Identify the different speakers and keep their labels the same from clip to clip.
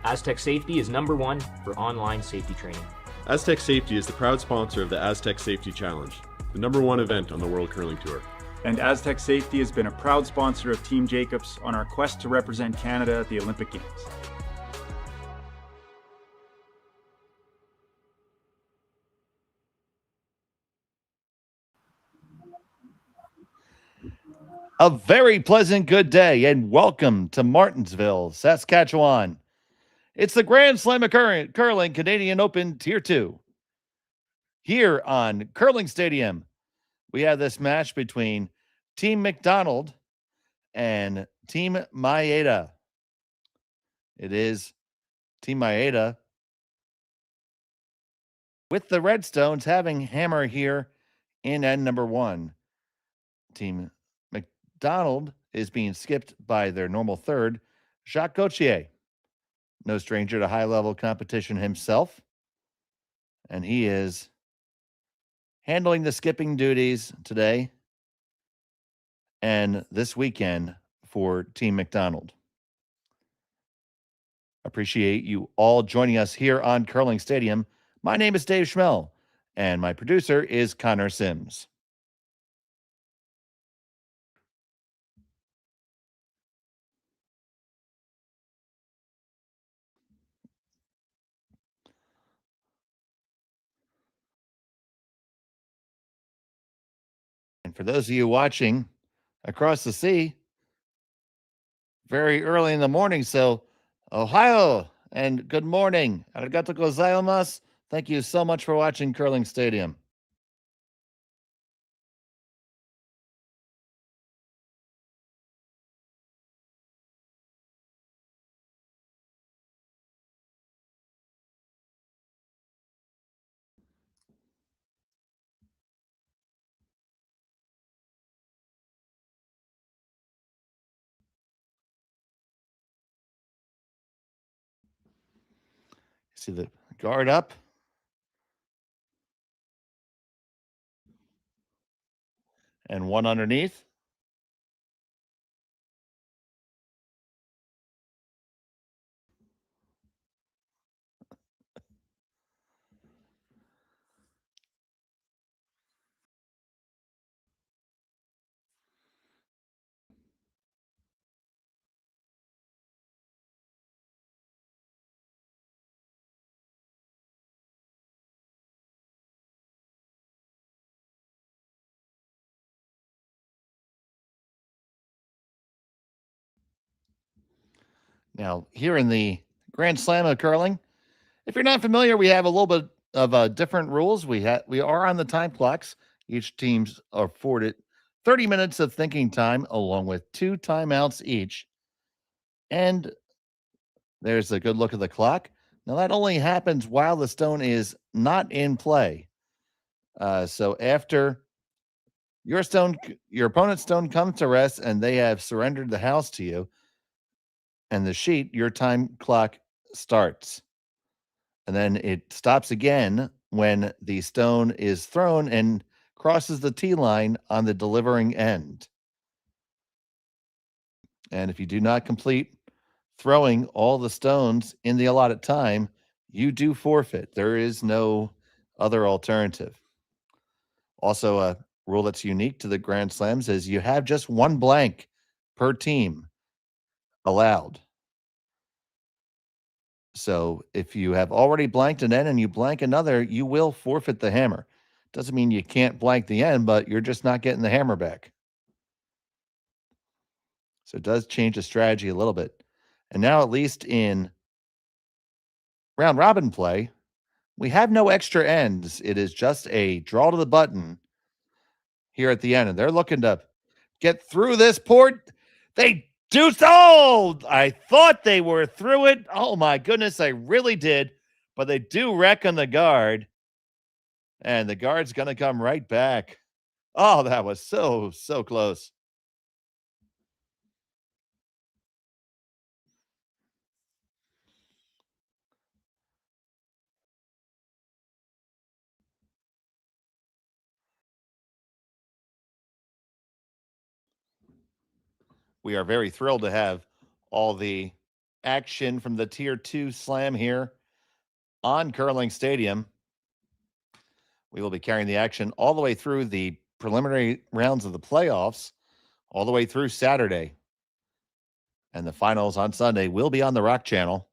Speaker 1: Aztec Safety is #1 for online safety training.
Speaker 2: Aztec Safety is the proud sponsor of the Aztec Safety Challenge, the #1 event on the World Curling Tour.
Speaker 3: And Aztec Safety has been a proud sponsor of Team Jacobs on our quest to represent Canada at the Olympic Games.
Speaker 4: A very pleasant good day and welcome to Martensville, Saskatchewan. It's the Grand Slam of Curling Canadian Open Tier 2. Here on Curling Stadium, we have this match between Team McDonald and Team Maeda. It is Team Maeda with the Redstones having hammer here in end #1. Team McDonald is being skipped by their normal third, Jacques Gauthier. No stranger to high-level competition himself. And he is handling the skipping duties today and this weekend for Team McDonald. Appreciate you all joining us here on Curling Stadium. My name is Dave Schmel, and my producer is Connor Sims. And for those of you watching across the sea, very early in the morning, so Ohio and good morning. Arigato gozaimasu. Thank you so much for watching Curling Stadium. See the guard up. And one underneath. Now, here in the Grand Slam of curling, if you're not familiar, we have a little bit of different rules. We are on the time clocks. Each team's afforded 30 minutes of thinking time, along with 2 timeouts each. And there's a good look at the clock. Now, that only happens while the stone is not in play. So after your opponent's stone comes to rest and they have surrendered the house to you, and the sheet, your time clock starts. And then it stops again when the stone is thrown and crosses the tee line on the delivering end. And if you do not complete throwing all the stones in the allotted time, you do forfeit. There is no other alternative. Also, a rule that's unique to the Grand Slams is you have just one blank per team allowed. So if you have already blanked an end and you blank another, you will forfeit the hammer. Doesn't mean you can't blank the end, but you're just not getting the hammer back. So it does change the strategy a little bit. And now, at least in round robin play, we have no extra ends. It is just a draw to the button here at the end. And they're looking to get through this port. They do so. I thought they were through it. Oh my goodness, I really did. But they do wreck on the guard. And the guard's going to come right back. Oh, that was so close. We are very thrilled to have all the action from the Tier 2 Slam here on Curling Stadium. We will be carrying the action all the way through the preliminary rounds of the playoffs, all the way through Saturday. And the finals on Sunday will be on the Rock Channel.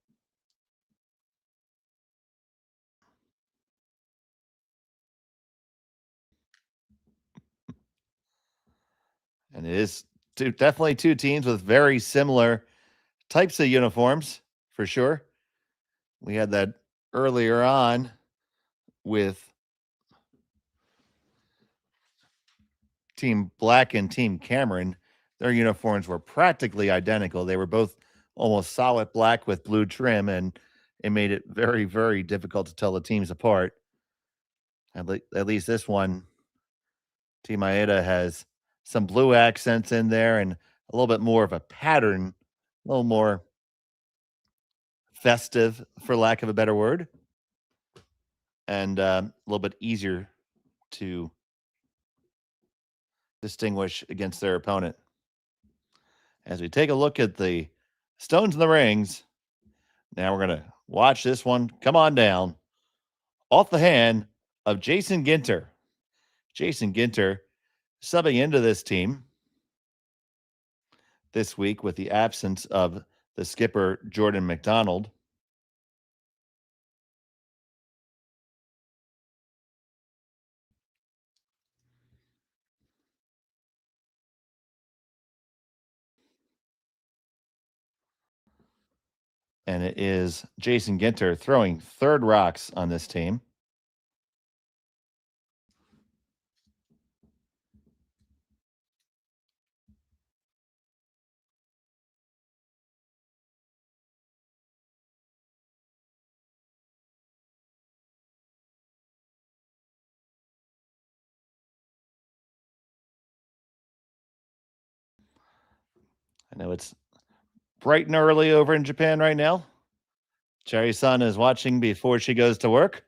Speaker 4: And it is definitely two teams with very similar types of uniforms, for sure. We had that earlier on with Team Black and Team Cameron. Their uniforms were practically identical. They were both almost solid black with blue trim, and it made it very, very difficult to tell the teams apart. At least this one, Team Maeda has some blue accents in there and a little bit more of a pattern, a little more festive, for lack of a better word, and a little bit easier to distinguish against their opponent. As we take a look at the stones in the rings, now we're going to watch this one come on down off the hand of Jason Ginter. Jason Ginter subbing into this team this week with the absence of the skipper, Jordon McDonald. And it is Jason Ginter throwing third rocks on this team. I know it's bright and early over in Japan right now. Cherry-san is watching before she goes to work.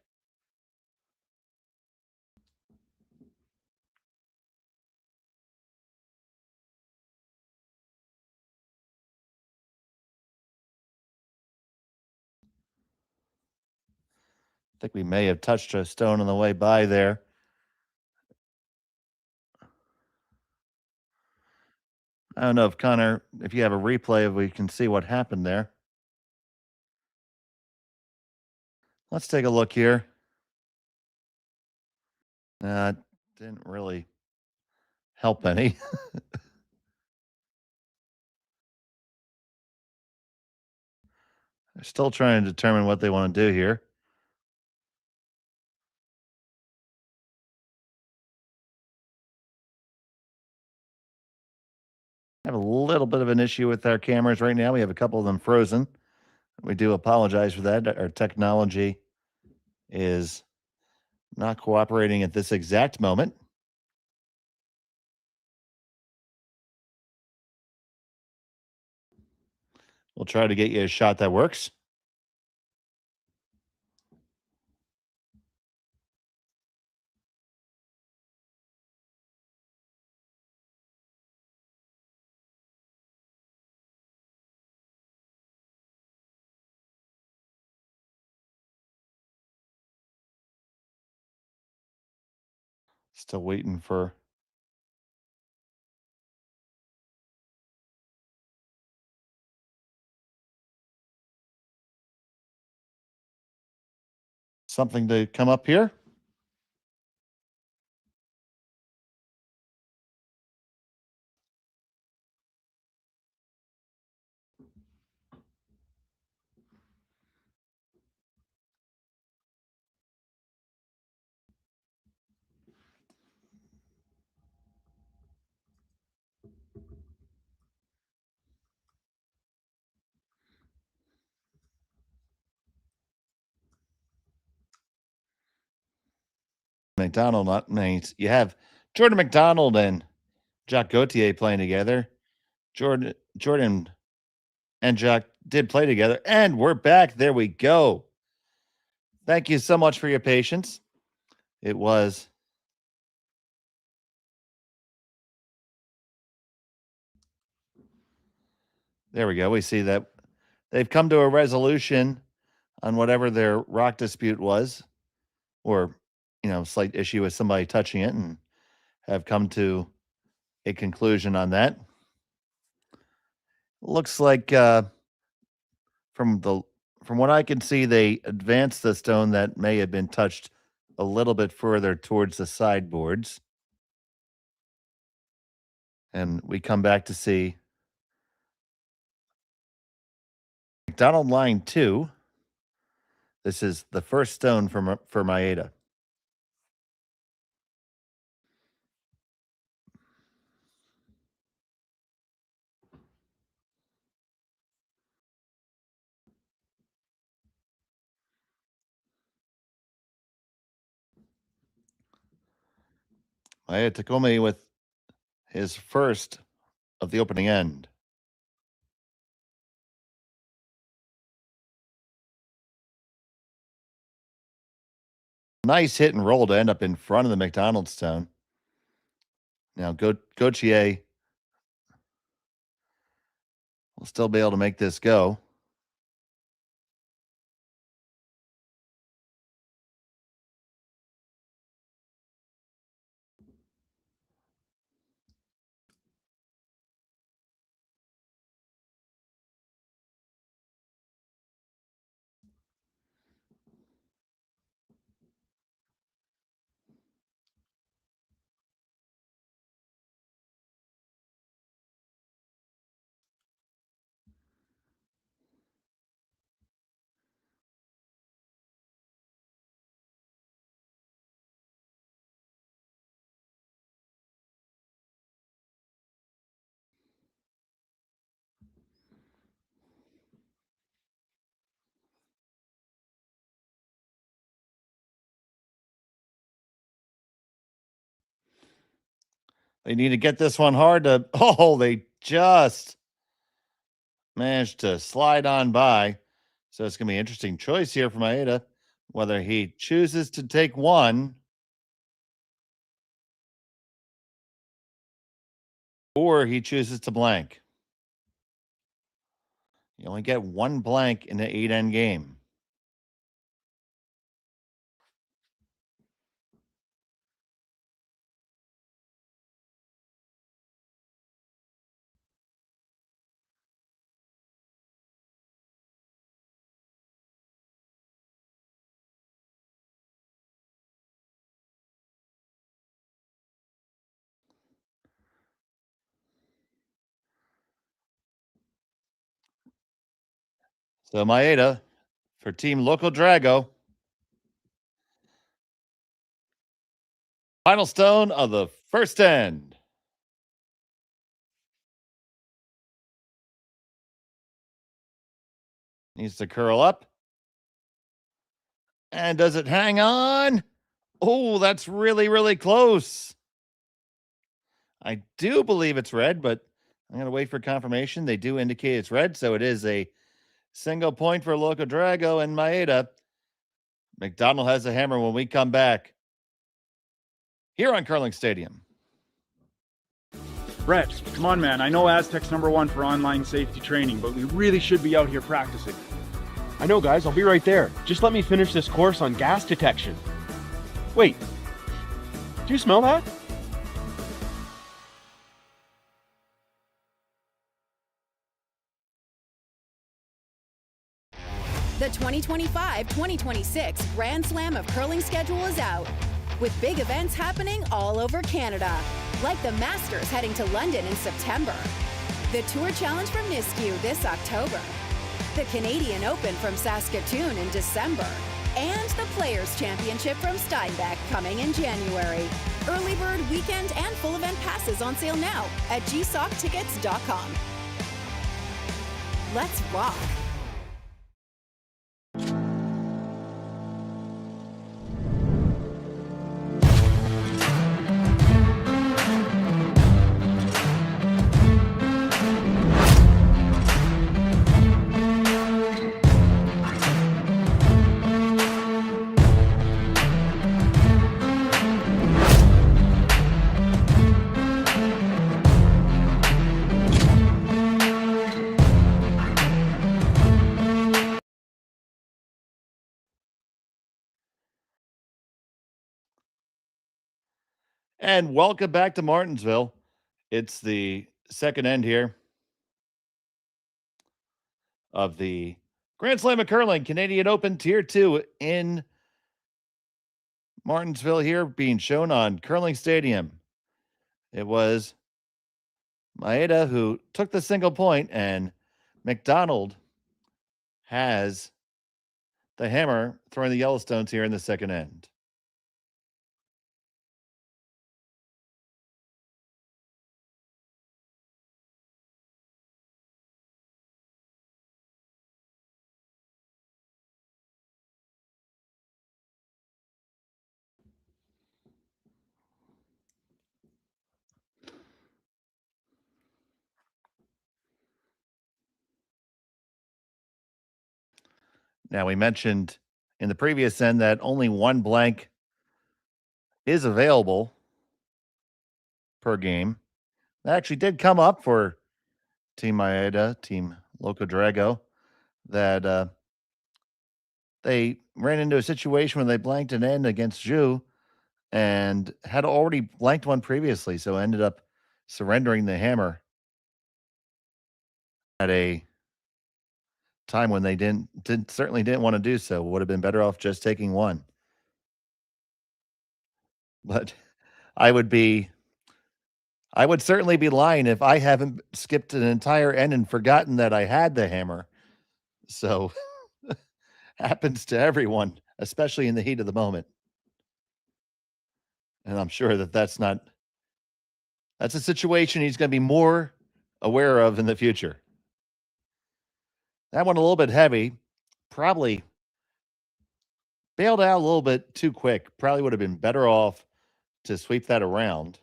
Speaker 4: I think we may have touched a stone on the way by there. I don't know if Connor, if you have a replay, we can see what happened there. Let's take a look here. Didn't really help any. They're still trying to determine what they want to do here. I have a little bit of an issue with our cameras right now. We have a couple of them frozen. We do apologize for that. Our technology is not cooperating at this exact moment. We'll try to get you a shot that works. Still waiting for something to come up here. McDonald, not means you have Jordon McDonald and Jacques Gauthier playing together. Jordon and Jacques did play together, and we're back. There we go. Thank you so much for your patience. It was there we go. We see that they've come to a resolution on whatever their rock dispute was, or, slight issue with somebody touching it, and have come to a conclusion on that. Looks like from what I can see, they advanced the stone that may have been touched a little bit further towards the sideboards. And we come back to see McDonald line 2. This is the first stone for Maeda. Maeda Takumi with his first of the opening end. Nice hit and roll to end up in front of the McDonald stone. Now Gauthier will still be able to make this go. They need to get this one hard to. Oh, they just managed to slide on by. So it's going to be an interesting choice here for Maeda, whether he chooses to take one or he chooses to blank. You only get one blank in the 8-end game. So Maeda for Team Local Drago. Final stone of the first end. Needs to curl up. And does it hang on? Oh, that's really, really close. I do believe it's red, but I'm going to wait for confirmation. They do indicate it's red, so it is a single point for Local Drago and Maeda. McDonald has a hammer when we come back here on Curling Stadium.
Speaker 3: Brett, come on, man. I know Aztec's #1 for online safety training, but we really should be out here practicing.
Speaker 5: I know, guys. I'll be right there. Just let me finish this course on gas detection. Wait. Do you smell that?
Speaker 6: The 2025-2026 Grand Slam of Curling schedule is out, with big events happening all over Canada, like the Masters heading to London in September, the Tour Challenge from Nisku this October, the Canadian Open from Saskatchewan in December, and the Players' Championship from Steinbeck coming in January. Early bird weekend and full event passes on sale now at gsoctickets.com. Let's rock!
Speaker 4: And welcome back to Martensville. It's the second end here of the Grand Slam of Curling Canadian Open Tier 2 in Martensville here, being shown on Curling Stadium. It was Maeda who took the single point, and McDonald has the hammer throwing the Yellowstones here in the second end. Now, we mentioned in the previous end that only one blank is available per game. That actually did come up for Team Maeda, Team Loco Drago, that they ran into a situation where they blanked an end against Zhu and had already blanked one previously, so ended up surrendering the hammer at a time when they certainly didn't want to do so. Would have been better off just taking one. But I would certainly be lying if I haven't skipped an entire end and forgotten that I had the hammer. So happens to everyone, especially in the heat of the moment. And I'm sure that's a situation he's going to be more aware of in the future. That one a little bit heavy, probably bailed out a little bit too quick. Probably would have been better off to sweep that around.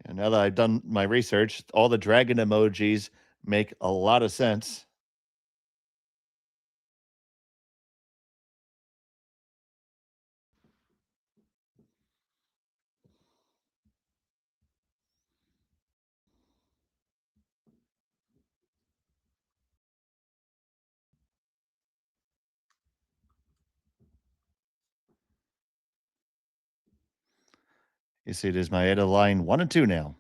Speaker 4: And now that I've done my research, all the dragon emojis make a lot of sense. You see, it is Maeda line 1 and 2 now.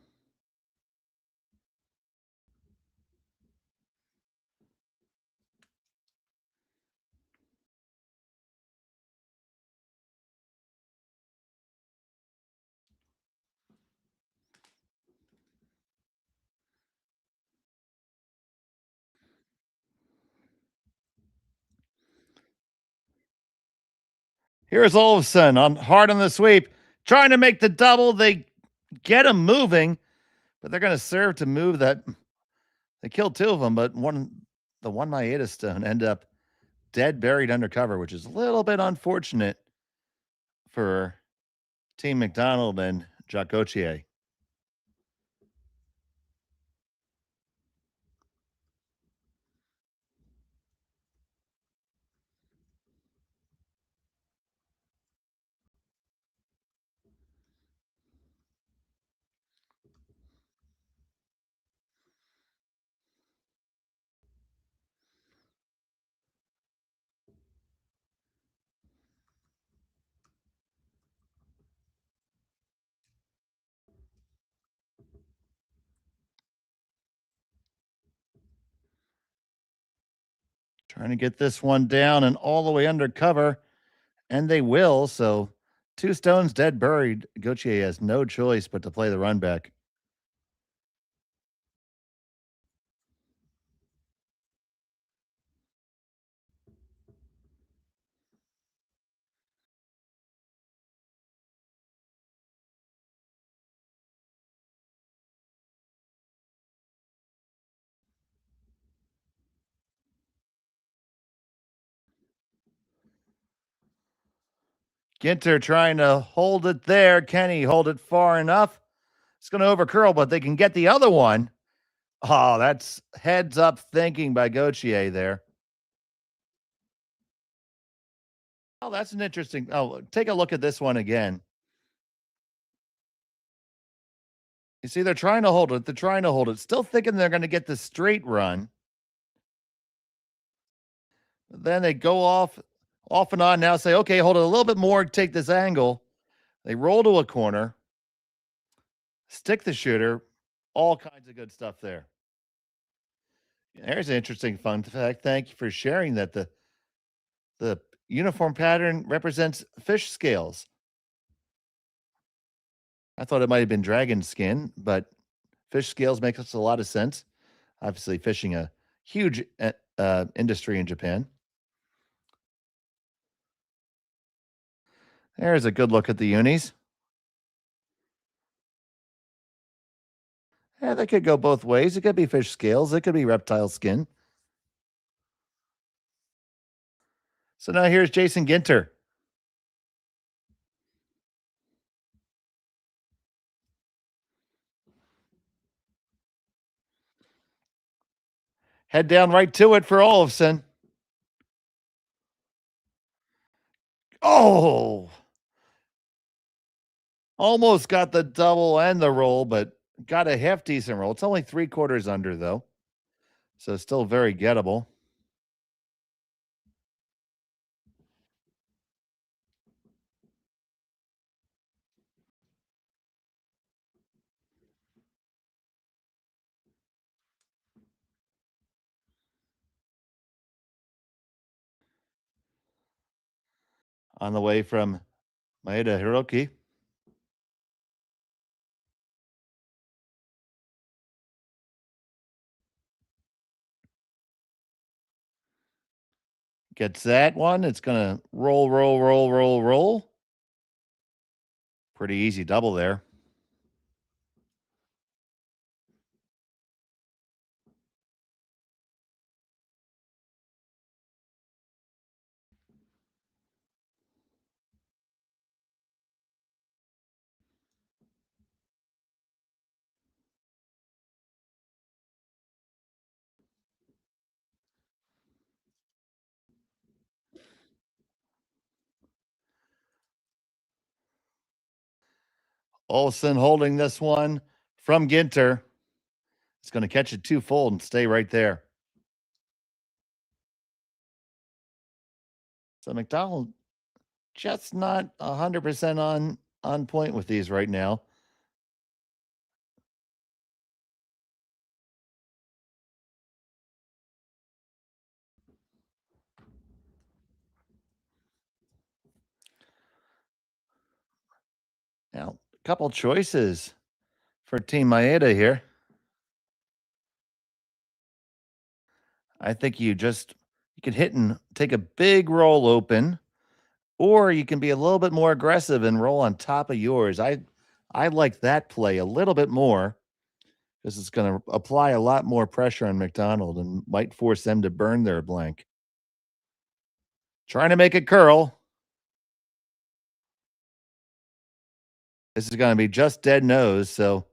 Speaker 4: Here's Olofsson on hard on the sweep, trying to make the double. They get him moving, but they're going to serve to move that. They killed two of them, but the one Maeda stone ended up dead buried under cover, which is a little bit unfortunate for Team McDonald and Jacques Gauthier. Trying to get this one down and all the way under cover, and they will. So 2 stones dead buried. Gauthier has no choice but to play the run back. Ginter trying to hold it there. Can he hold it far enough? It's going to overcurl, but they can get the other one. Oh, that's heads up thinking by Gauthier there. Oh, that's an interesting. Oh, take a look at this one again. You see, they're trying to hold it. They're trying to hold it. Still thinking they're going to get the straight run. Then they go off and on now, say, okay, hold it a little bit more, take this angle. They roll to a corner, stick the shooter, all kinds of good stuff there. There's an interesting fun fact. Thank you for sharing that. The uniform pattern represents fish scales. I thought it might have been dragon skin, but fish scales makes a lot of sense. Obviously, fishing a huge industry in Japan. There's a good look at the unis. Yeah, that could go both ways. It could be fish scales. It could be reptile skin. So now here's Jason Ginter. Head down right to it for Olofsson. Oh! Almost got the double and the roll, but got a half decent roll. It's only 3/4 under, though. So still very gettable. On the way from Maeda Hiroki. Gets that one. It's going to roll, roll, roll, roll, roll. Pretty easy double there. Olsen holding this one from Ginter. It's going to catch it twofold and stay right there. So McDonald just not 100% on point with these right now. Now, a couple choices for Team Maeda here. I think you can hit and take a big roll open, or you can be a little bit more aggressive and roll on top of yours. I like that play a little bit more because it's going to apply a lot more pressure on McDonald and might force them to burn their blank. Trying to make it curl. This is going to be just dead nose, so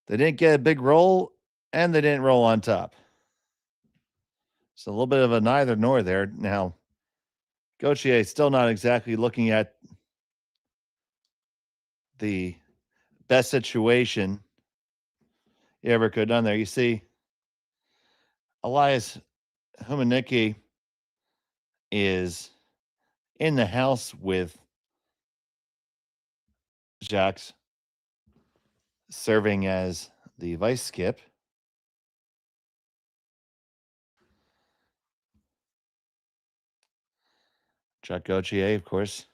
Speaker 4: they didn't get a big roll, and they didn't roll on top. So a little bit of a neither nor there. Now, Gauthier still not exactly looking at the best situation he ever could have done there. You see, Elias Humanicki is in the house with Jacques, serving as the vice skip. Chuck Gauthier, of course.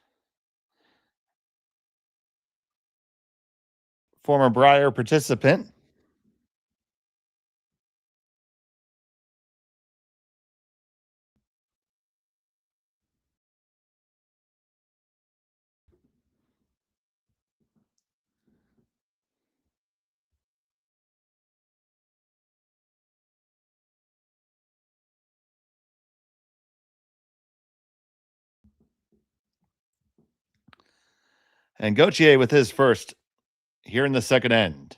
Speaker 4: Former Brier participant. And Gauthier with his first here in the second end.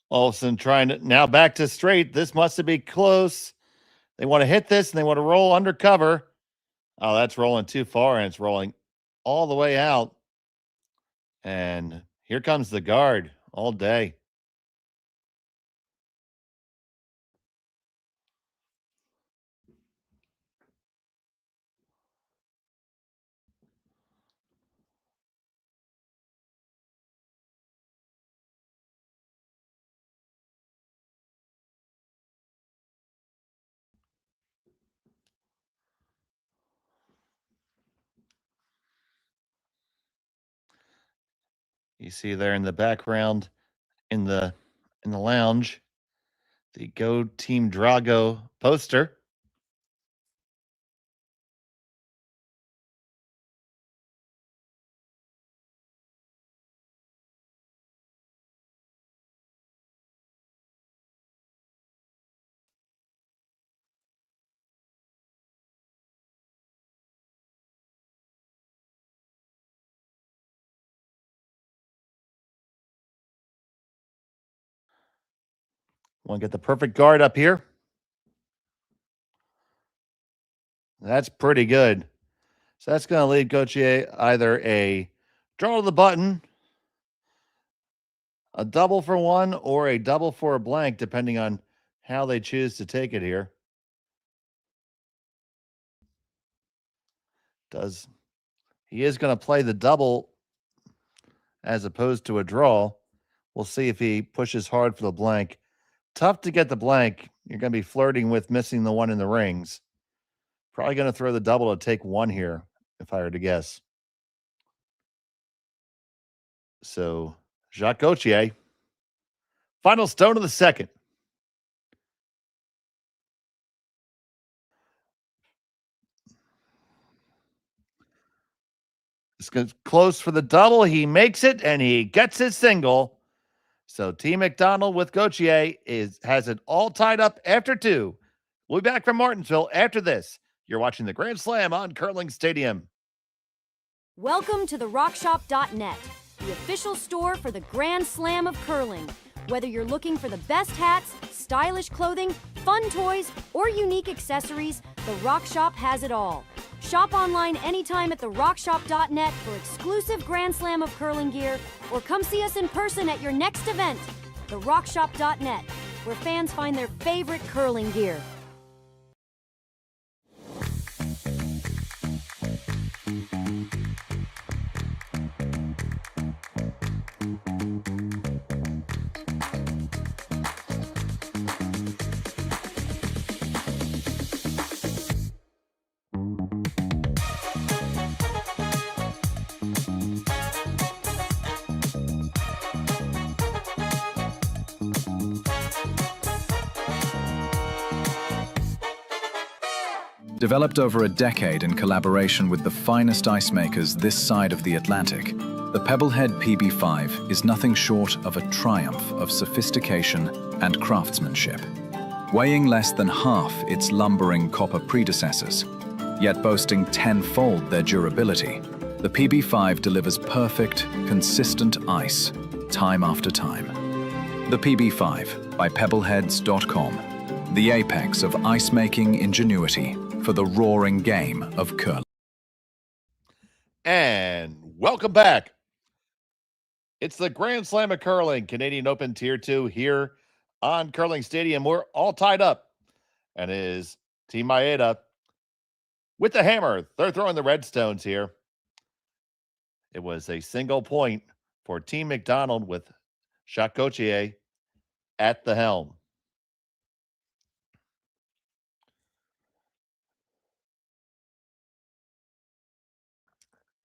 Speaker 4: Olsen trying to now back to straight. This must be close. They want to hit this and they want to roll under cover. Oh, that's rolling too far, and it's rolling all the way out. And here comes the guard all day. You see there in the background in the lounge, the Go Team Drago poster. Want to get the perfect guard up here. That's pretty good. So that's going to lead Gauthier either a draw to the button, a double for one, or a double for a blank, depending on how they choose to take it here. He is going to play the double as opposed to a draw. We'll see if he pushes hard for the blank. Tough to get the blank. You're going to be flirting with missing the one in the rings. Probably going to throw the double to take one here, if I were to guess. So, Jacques Gauthier, final stone of the second. It's close for the double. He makes it, and he gets his single. So, Team McDonald with Gauthier has it all tied up after two. We'll be back from Martensville after this. You're watching the Grand Slam on Curling Stadium.
Speaker 7: Welcome to the RockShop.net, the official store for the Grand Slam of curling. Whether you're looking for the best hats, stylish clothing, fun toys, or unique accessories, the Rock Shop has it all. Shop online anytime at the RockShop.net for exclusive Grand Slam of curling gear, or come see us in person at your next event. The RockShop.net, where fans find their favorite curling gear.
Speaker 8: Developed over a decade in collaboration with the finest ice makers this side of the Atlantic, the Pebblehead PB5 is nothing short of a triumph of sophistication and craftsmanship. Weighing less than half its lumbering copper predecessors, yet boasting tenfold their durability, the PB5 delivers perfect, consistent ice, time after time. The PB5 by Pebbleheads.com, the apex of ice-making ingenuity for the roaring game of curling.
Speaker 4: And welcome back. It's the Grand Slam of Curling, Canadian Open Tier 2 here on Curling Stadium. We're all tied up. And it is Team Maeda with the hammer. They're throwing the redstones here. It was a single point for Team McDonald with Jacques Gauthier at the helm.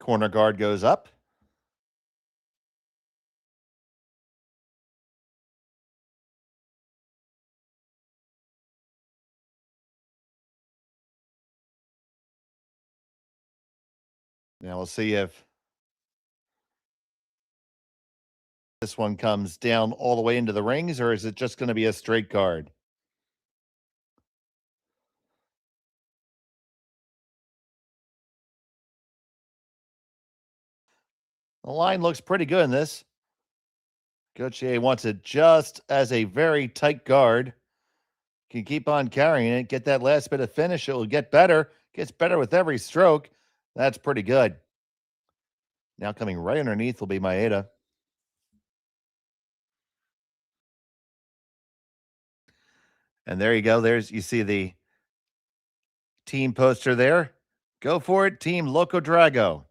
Speaker 4: Corner guard goes up. Now we'll see if this one comes down all the way into the rings, or is it just going to be a straight guard? The line looks pretty good in this. Gauthier wants it just as a very tight guard. Can keep on carrying it, get that last bit of finish. It will get better. Gets better with every stroke. That's pretty good. Now coming right underneath will be Maeda. And there you go. You see the team poster there. Go for it, Team Loco Drago.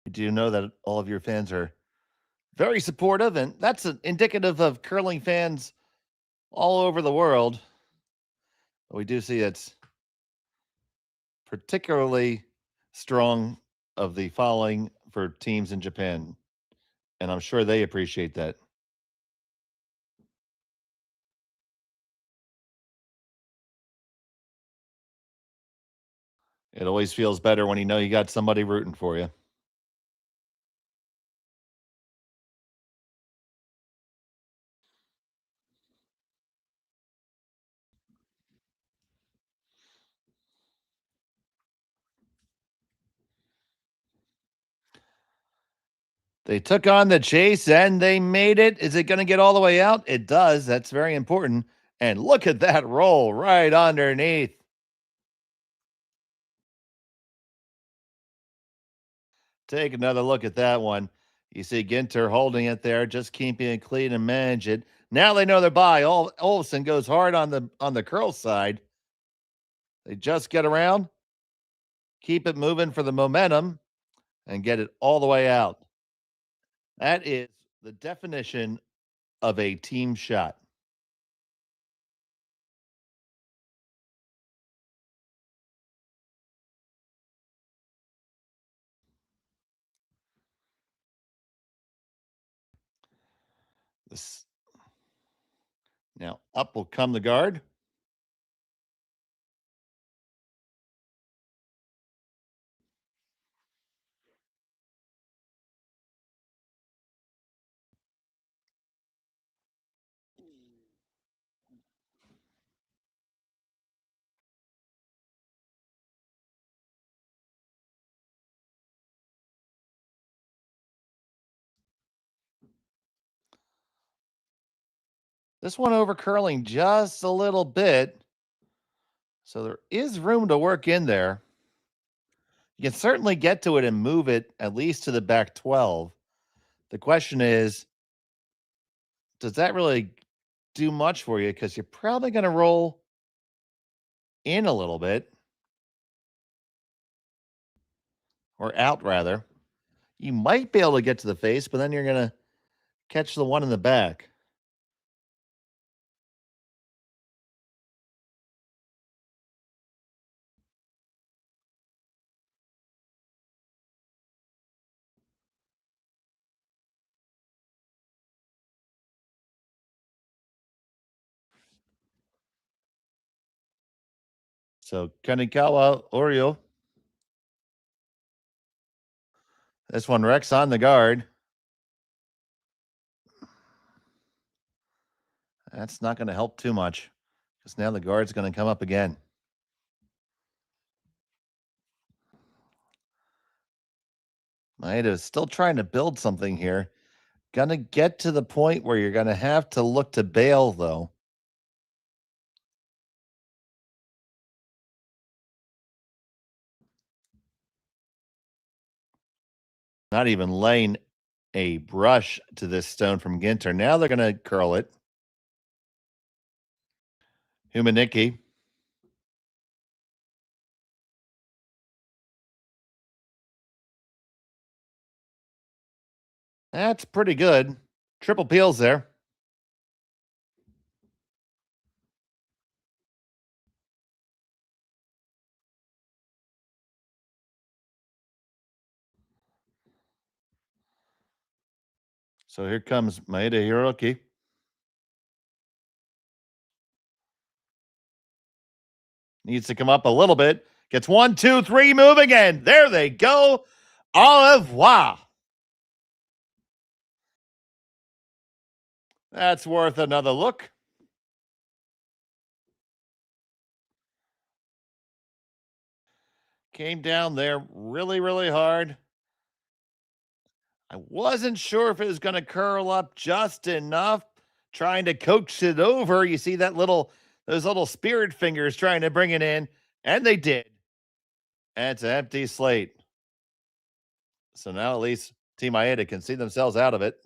Speaker 4: You do know that all of your fans are very supportive, and that's indicative of curling fans all over the world. But we do see it's particularly strong of the following for teams in Japan, and I'm sure they appreciate that. It always feels better when you know you got somebody rooting for you. They took on the chase and they made it. Is it going to get all the way out? It does. That's very important. And look at that roll right underneath. Take another look at that one. You see Ginter holding it there, just keeping it clean and manage it. Now they know they're by. Olsen goes hard on the curl side. They just get around, keep it moving for the momentum, and get it all the way out. That is the definition of a team shot. This now up will come the guard. This one over curling just a little bit. So there is room to work in there. You can certainly get to it and move it at least to the back 12. The question is, does that really do much for you? Because you're probably going to roll in a little bit, or out rather. You might be able to get to the face, but then you're going to catch the one in the back. So Kanikawa Oreo. This one wrecks on the guard. That's not going to help too much because now the guard's going to come up again. Maeda is still trying to build something here. Going to get to the point where you're going to have to look to bail, though. Not even laying a brush to this stone from Ginter. Now they're going to curl it. Humaniki. That's pretty good. Triple peels there. So here comes Maeda Hiroki. Needs to come up a little bit. Gets 1, 2, 3, move again. There they go. Au revoir. That's worth another look. came down there really, really hard. I wasn't sure if it was going to curl up just enough, trying to coax it over. You see those little spirit fingers trying to bring it in, and they did. And it's an empty slate. So now at least Team Maeda can see themselves out of it.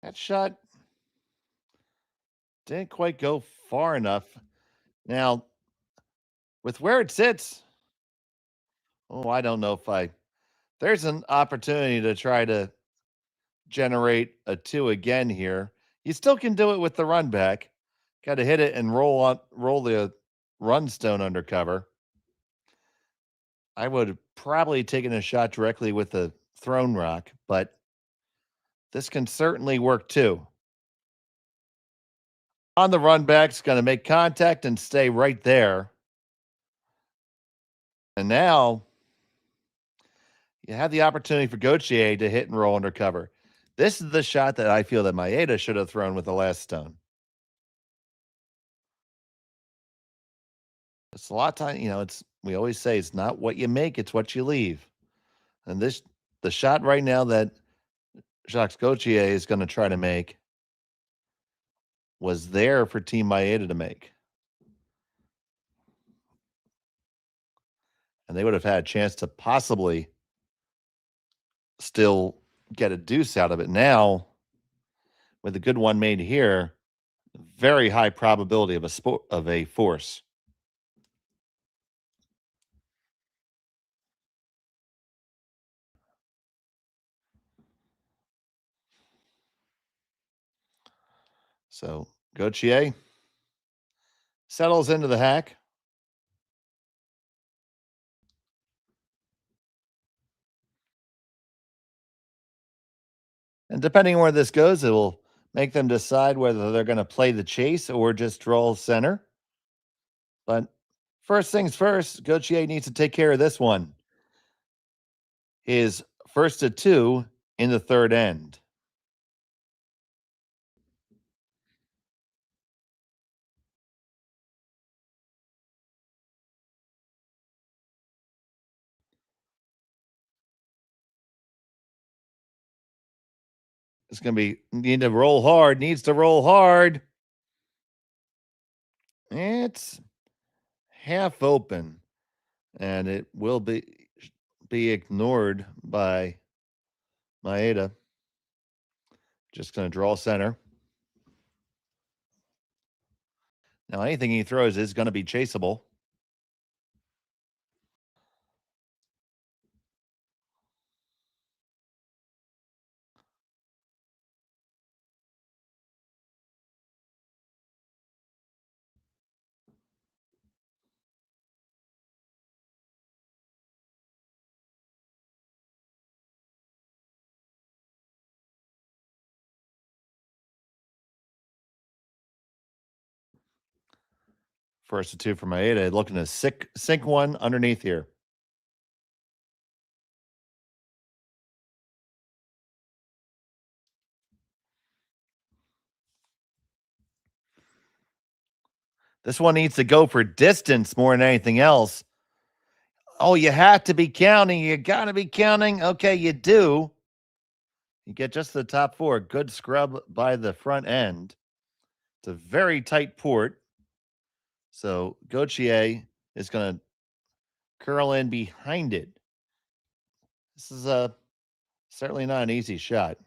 Speaker 4: That shot didn't quite go far enough. Now, with where it sits, I don't know if there's an opportunity to try to generate a 2 again here. You still can do it with the run back. Got to hit it and roll the run stone under cover. I would have probably taken a shot directly with the thrown rock, but this can certainly work too. On the run back, it's going to make contact and stay right there. And now you have the opportunity for Gauthier to hit and roll under cover. This is the shot that I feel that Maeda should have thrown with the last stone. It's a lot of time, we always say it's not what you make, it's what you leave. And the shot right now that Jacques Gauthier is going to try to make was there for Team Maeda to make. And they would have had a chance to possibly still get a deuce out of it. Now, with a good one made here, very high probability of a force. So Gauthier settles into the hack. And depending on where this goes, it will make them decide whether they're going to play the chase or just draw center. But first things first, Gauthier needs to take care of this one. His first to 2 in the third end. It's going to needs to roll hard. It's half open, and it will be ignored by Maeda. Just going to draw center. Now, anything he throws is going to be chaseable. First to 2 for Maeda, looking to sink one underneath here. This one needs to go for distance more than anything else. Oh, you have to be counting. You got to be counting. Okay, you do. You get just the top 4. Good scrub by the front end. It's a very tight port. So Gauthier is going to curl in behind it. This is certainly not an easy shot.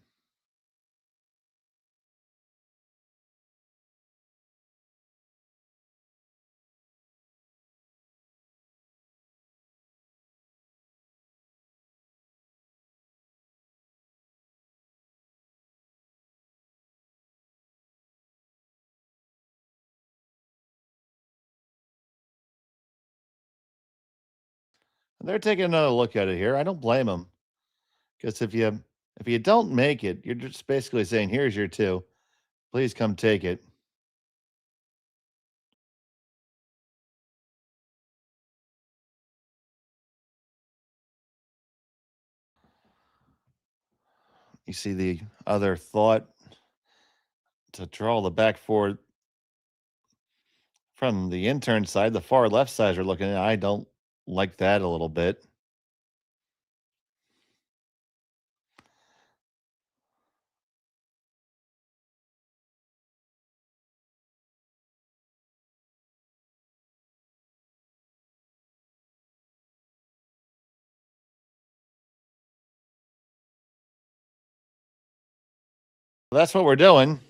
Speaker 4: They're taking another look at it here. I don't blame them, because if you don't make it, you're just basically saying, "Here's your 2. Please come take it." You see the other thought to draw the back four from the intern side. The far left side are looking at. I don't like that a little bit. That's what we're doing.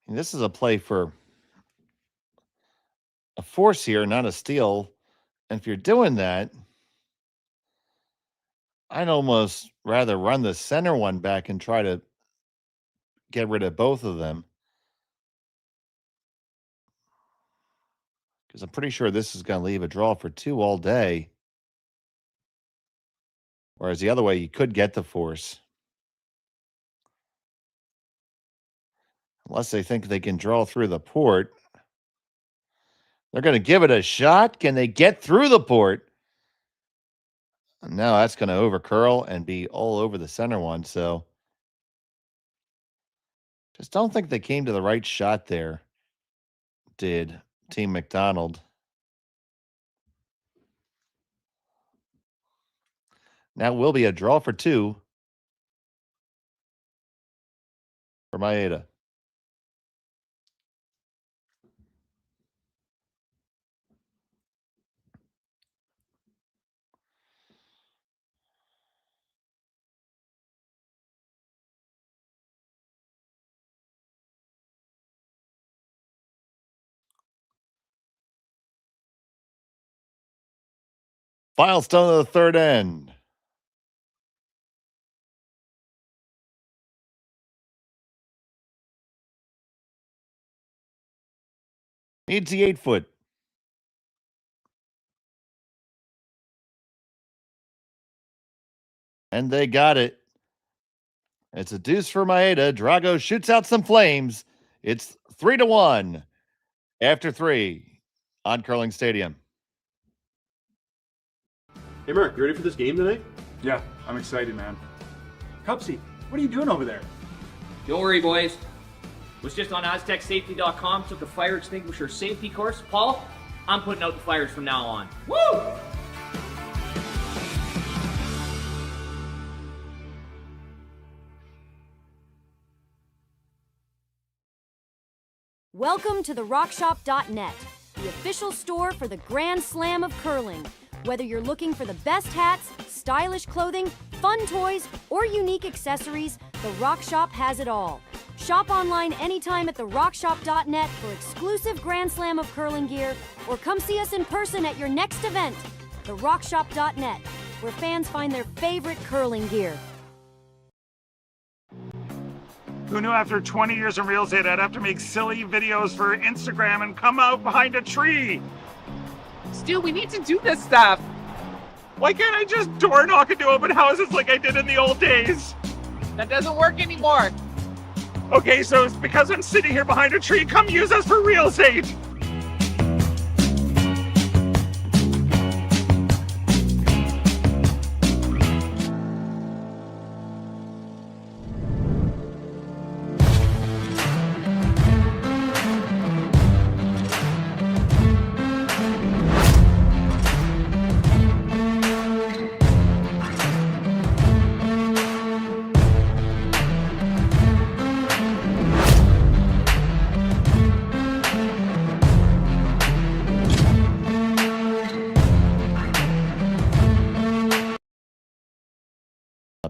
Speaker 4: And this is a play for a force here, not a steal. And if you're doing that, I'd almost rather run the center one back and try to get rid of both of them. Because I'm pretty sure this is going to leave a draw for 2 all day. Whereas the other way, you could get the force. Unless they think they can draw through the port. They're going to give it a shot. Can they get through the port? No, that's going to overcurl and be all over the center one. So just don't think they came to the right shot there, did Team McDonald. Now will be a draw for 2 for Maeda. Final stone of the third end. Needs the 8-foot. And they got it. It's a deuce for Maeda. Drago shoots out some flames. It's 3-1 after 3 on Curling Stadium.
Speaker 2: Hey, Mark, you ready for this game tonight?
Speaker 3: Yeah, I'm excited, man. Cupsy, what are you doing over there?
Speaker 1: Don't worry, boys. Was just on AztecSafety.com, took a fire extinguisher safety course. Paul, I'm putting out the fires from now on. Woo!
Speaker 7: Welcome to the RockShop.net, the official store for the Grand Slam of Curling. Whether you're looking for the best hats, stylish clothing, fun toys, or unique accessories, the Rock Shop has it all. Shop online anytime at therockshop.net for exclusive Grand Slam of Curling gear, or come see us in person at your next event. Therockshop.net, where fans find their favorite curling gear.
Speaker 9: Who knew after 20 years in real estate I'd have to make silly videos for Instagram and come out behind a tree?
Speaker 10: Stu, we need to do this stuff.
Speaker 9: Why can't I just door knock into open houses like I did in the old days?
Speaker 10: That doesn't work anymore.
Speaker 9: Okay, so it's because I'm sitting here behind a tree. Come use us for real estate.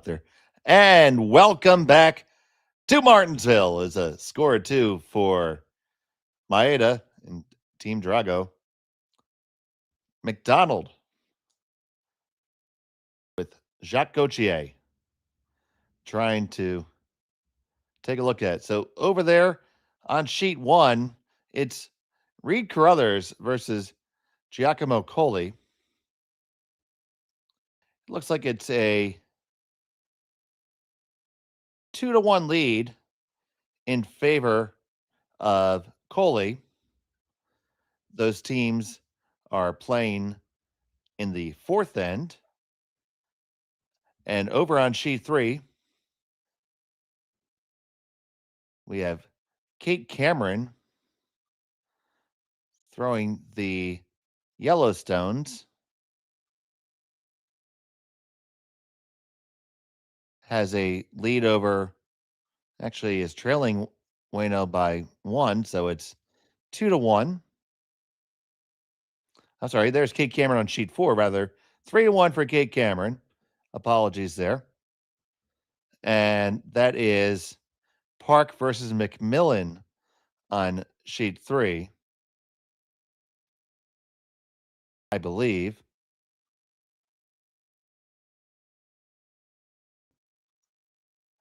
Speaker 4: There. And welcome back to Martensville as a score of 2 for Maeda and Team Drago. McDonald with Jacques Gauthier trying to take a look at it. So over there on sheet 1, it's Reed Carruthers versus Giacomo Colli. It looks like it's a 2-1 lead in favor of Coley. Those teams are playing in the fourth end. And over on sheet 3, we have Kate Cameron throwing the Yellowstones. Has a lead over, actually is trailing Wayno by 1, so it's 2-1. I'm sorry, there's Kate Cameron on sheet 4, rather. 3-1 for Kate Cameron. Apologies there. And that is Park versus McMillan on sheet 3, I believe.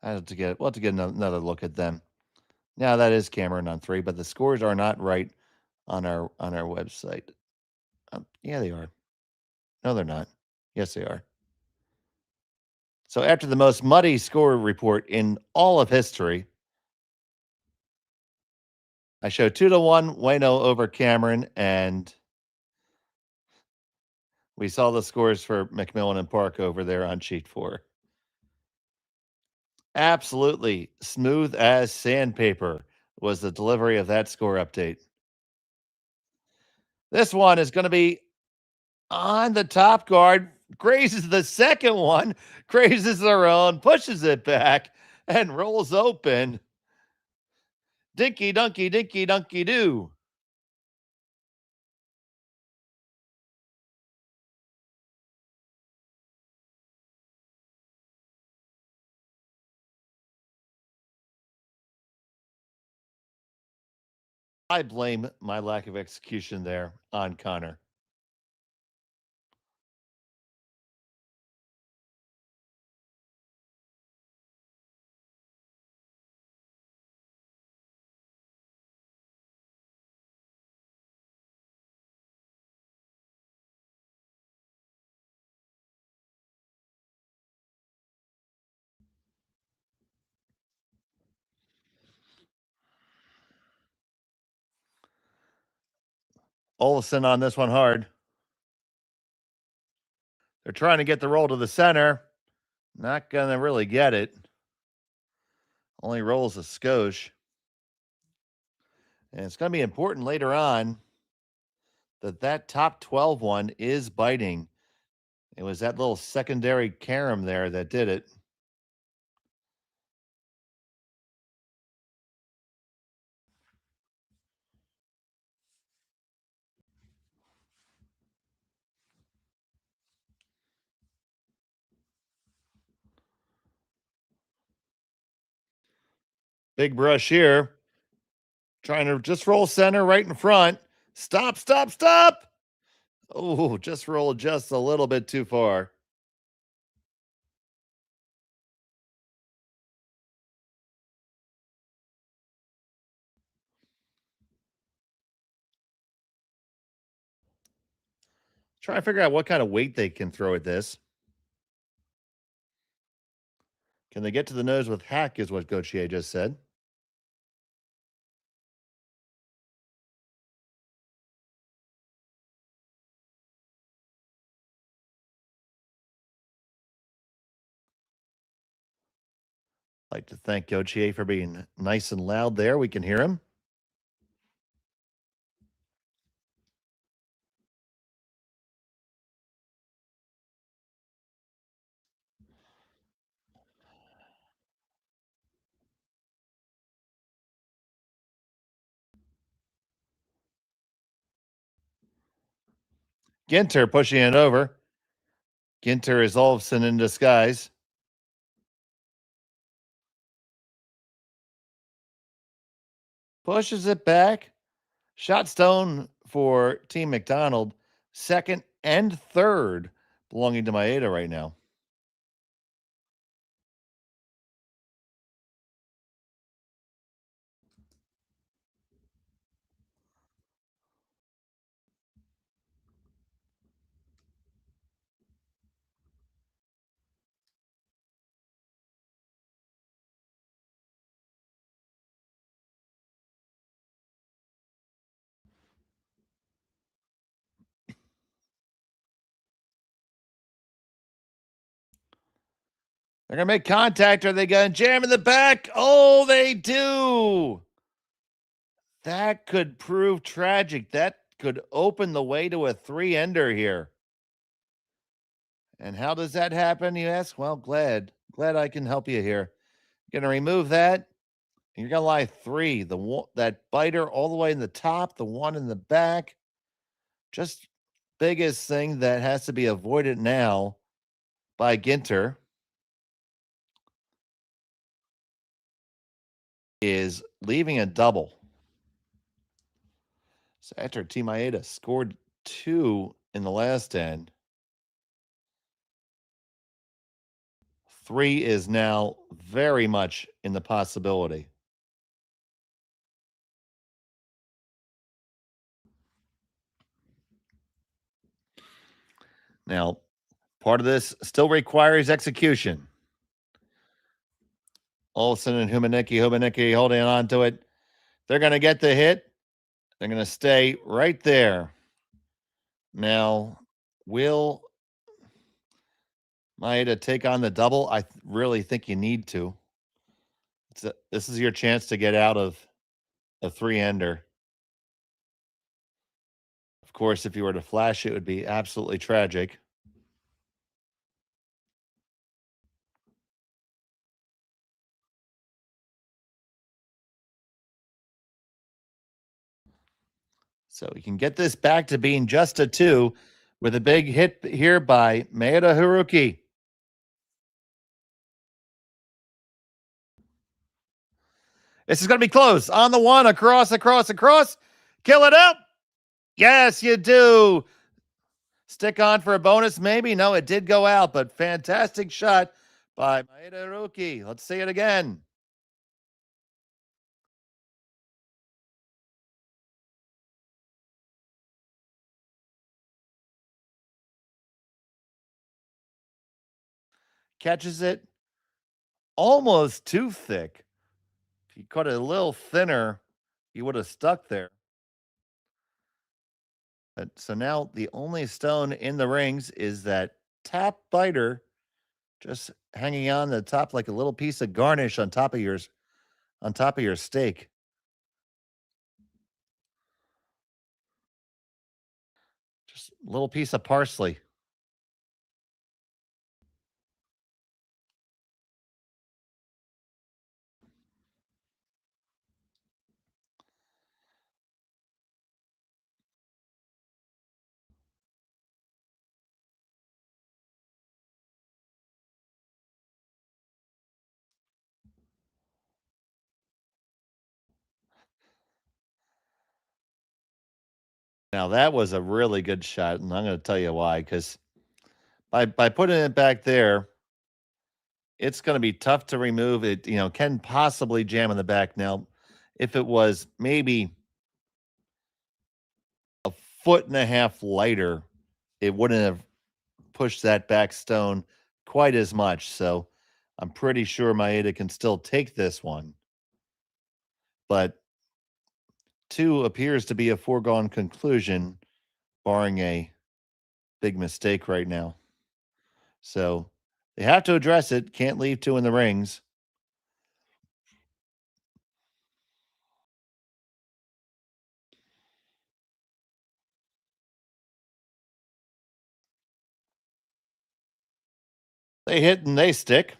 Speaker 4: We'll have to get another look at them. Now that is Cameron on 3, but the scores are not right on our website. Yeah, they are. No, they're not. Yes, they are. So after the most muddy score report in all of history, I show 2-1 Wayno over Cameron, and we saw the scores for McMillan and Park over there on sheet 4. Absolutely smooth as sandpaper was the delivery of that score update. This one is going to be on the top guard, grazes the second one, grazes their own, pushes it back, and rolls open. Dinky dunky, dinky dunky doo. I blame my lack of execution there on Connor. Olsen on this one hard. They're trying to get the roll to the center. Not going to really get it. Only rolls a skosh. And it's going to be important later on that top 12 one is biting. It was that little secondary carom there that did it. Big brush here. Trying to just roll center right in front. Stop, stop, stop. Oh, just rolled just a little bit too far. Try to figure out what kind of weight they can throw at this. Can they get to the nose with hack is what Gauthier just said. I'd like to thank Gauthier for being nice and loud there. We can hear him. Ginter pushing it over. Ginter is Olofsson in disguise. Pushes it back. Shot stone for Team McDonald. Second and third belonging to Maeda right now. They're going to make contact. Are they going to jam in the back? Oh, they do. That could prove tragic. That could open the way to a 3-ender here. And how does that happen, you ask? Well, glad I can help you here. Going to remove that. You're going to lie 3. That biter all the way in the top, the one in the back. Just biggest thing that has to be avoided now by Ginter is leaving a double. So after Takumi Maeda scored 2 in the last end, 3 is now very much in the possibility. Now, part of this still requires execution. Olsen and Humanecki holding on to it. They're going to get the hit. They're going to stay right there. Now, will Maeda take on the double? I really think you need to. This is your chance to get out of a 3-ender. Of course, if you were to flash, it would be absolutely tragic. So we can get this back to being just a 2 with a big hit here by Maeda Haruki. This is going to be close. On the 1, across. Kill it up. Yes, you do. Stick on for a bonus, maybe. No, it did go out, but fantastic shot by Maeda Haruki. Let's see it again. Catches it almost too thick. If you cut it a little thinner, you would have stuck there. So now the only stone in the rings is that top biter just hanging on the top like a little piece of garnish on top of your steak. Just a little piece of parsley. Now that was a really good shot, and I'm going to tell you why. Because by putting it back there, it's going to be tough to remove. It can possibly jam in the back. Now, if it was maybe a 1.5 feet lighter, it wouldn't have pushed that back stone quite as much. So I'm pretty sure Maeda can still take this one. But 2 appears to be a foregone conclusion, barring a big mistake right now. So they have to address it. Can't leave 2 in the rings. They hit and they stick.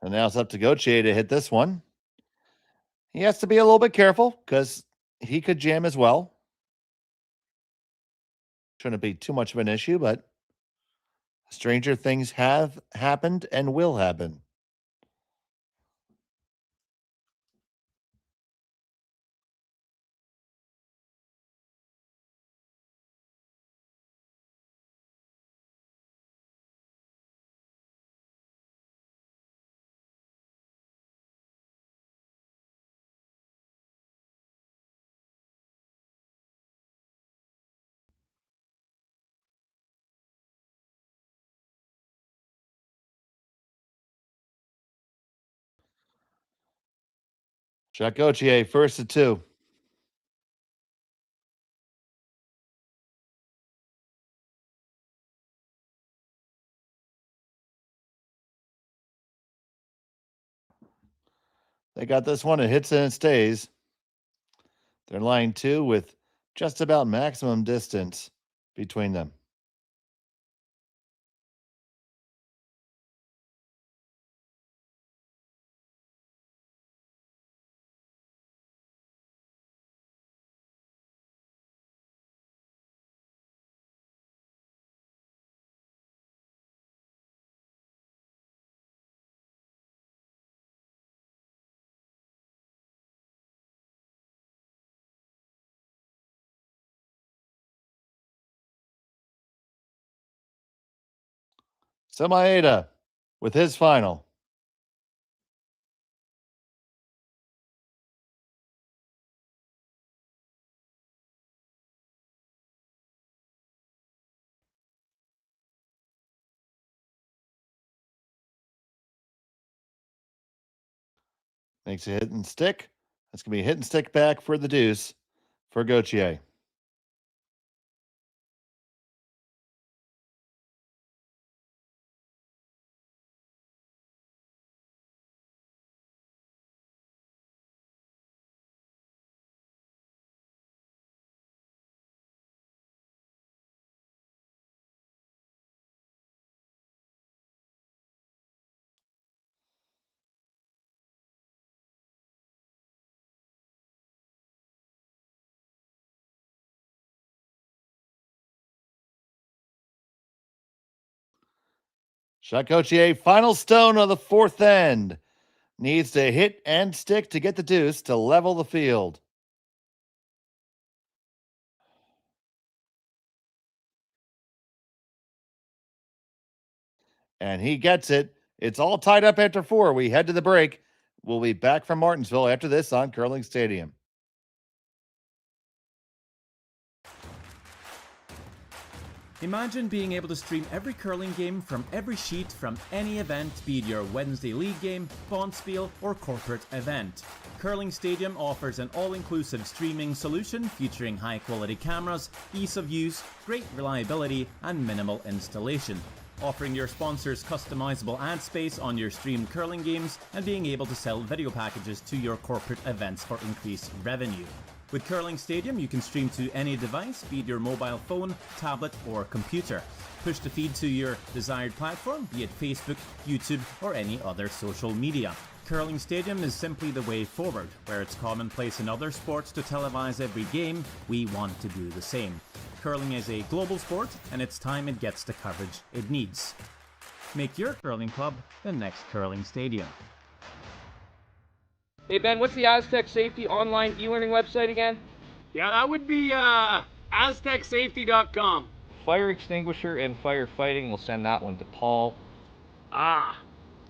Speaker 4: And now it's up to Gauthier to hit this one. He has to be a little bit careful because he could jam as well. Shouldn't be too much of an issue, but stranger things have happened and will happen. Jacques Gauthier, first to 2. They got this one. It hits and it stays. They're line 2 with just about maximum distance between them. So Maeda with his final. Makes a hit and stick. That's going to be a hit and stick back for the deuce for Gauthier. Shot Gauthier, final stone of the fourth end. Needs to hit and stick to get the deuce to level the field. And he gets it. It's all tied up after 4. We head to the break. We'll be back from Martensville after this on Curling Stadium.
Speaker 11: Imagine being able to stream every curling game from every sheet from any event, be it your Wednesday league game, bonspiel, or corporate event. Curling Stadium offers an all-inclusive streaming solution featuring high-quality cameras, ease of use, great reliability, and minimal installation. Offering your sponsors customizable ad space on your streamed curling games and being able to sell video packages to your corporate events for increased revenue. With Curling Stadium, you can stream to any device, be it your mobile phone, tablet, or computer. Push the feed to your desired platform, be it Facebook, YouTube, or any other social media. Curling Stadium is simply the way forward. Where it's commonplace in other sports to televise every game, we want to do the same. Curling is a global sport, and it's time it gets the coverage it needs. Make your curling club the next Curling Stadium.
Speaker 1: Hey Ben, what's the Aztec Safety online e-learning website again?
Speaker 10: Yeah, that would be aztecsafety.com.
Speaker 1: Fire extinguisher and firefighting, we'll send that one to Paul.
Speaker 10: Ah,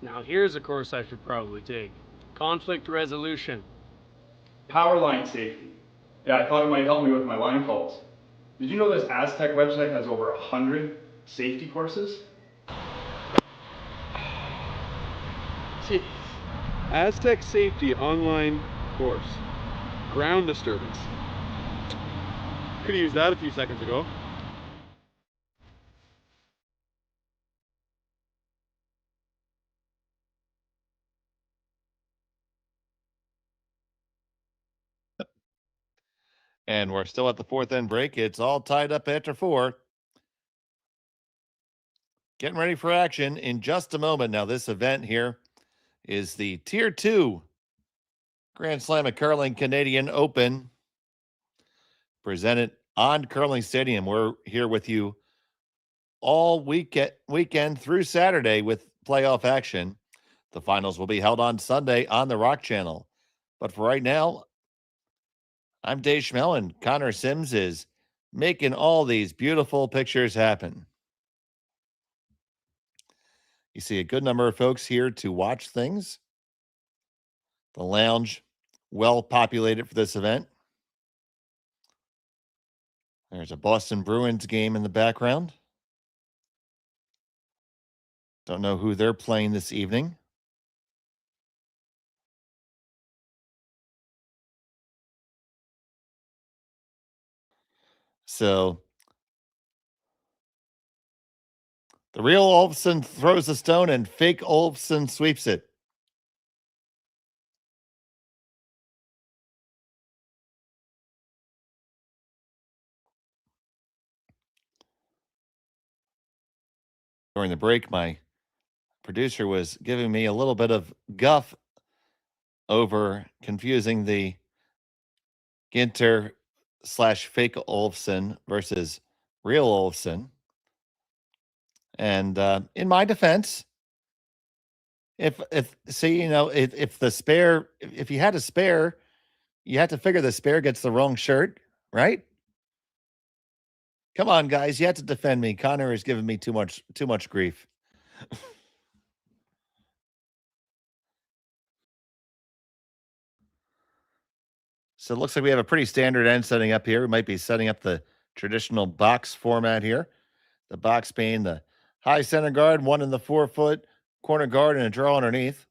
Speaker 10: now here's a course I should probably take. Conflict resolution.
Speaker 3: Power line safety. Yeah, I thought it might help me with my line calls. Did you know this Aztec website has over 100 safety courses?
Speaker 5: Jeez. Aztec Safety online course. Ground disturbance. Could have used that a few seconds ago.
Speaker 4: And we're still at the fourth end break. It's all tied up after 4. Getting ready for action in just a moment. Now, this event here is the Tier 2 Grand Slam of Curling Canadian Open, presented on Curling Stadium. We're here with you all weekend through Saturday with playoff action. The finals will be held on Sunday on the Rock Channel. But for right now, I'm Dave Schmel, and Connor Sims is making all these beautiful pictures happen. You see a good number of folks here to watch things. The lounge, well populated for this event. There's a Boston Bruins game in the background. Don't know who they're playing this evening. So the real Olofsson throws a stone and fake Olofsson sweeps it. During the break, my producer was giving me a little bit of guff over confusing the Ginter / fake Olofsson versus real Olofsson. And in my defense, if the spare, if you had a spare, you had to figure the spare gets the wrong shirt, right? Come on, guys, you have to defend me. Connor is giving me too much grief. So it looks like we have a pretty standard end setting up here. We might be setting up the traditional box format here. The box being the high center guard, one in the 4-foot corner guard, and a draw underneath.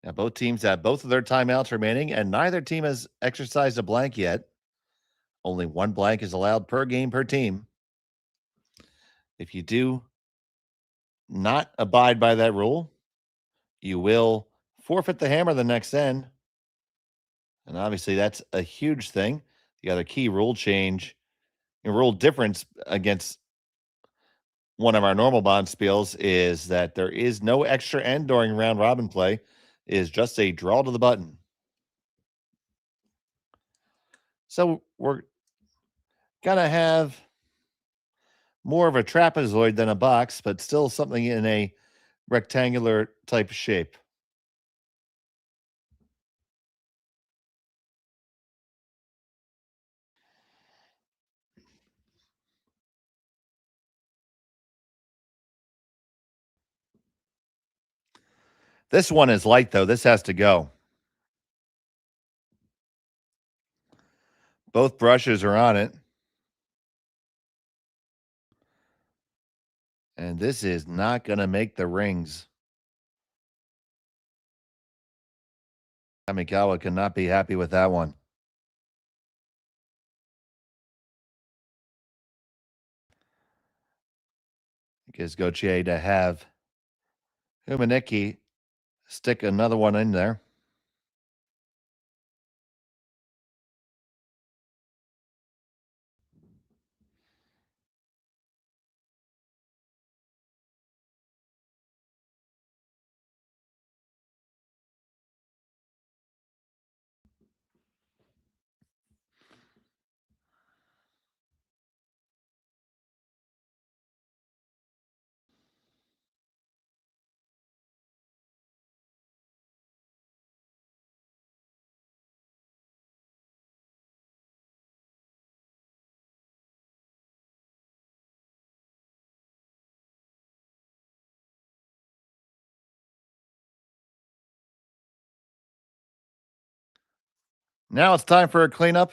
Speaker 4: Now, both teams have both of their timeouts remaining, and neither team has exercised a blank yet. Only one blank is allowed per game per team. If you do not abide by that rule, you will forfeit the hammer the next end. And obviously, that's a huge thing. The other key rule change, rule difference against one of our normal bond spiels is that there is no extra end during round robin play. It is just a draw to the button. So we're going to have more of a trapezoid than a box, but still something in a rectangular type of shape. This one is light, though. This has to go. Both brushes are on it. And this is not going to make the rings. Kamikawa cannot be happy with that one. Gives Gauthier to have Humaniki stick another one in there. Now it's time for a cleanup.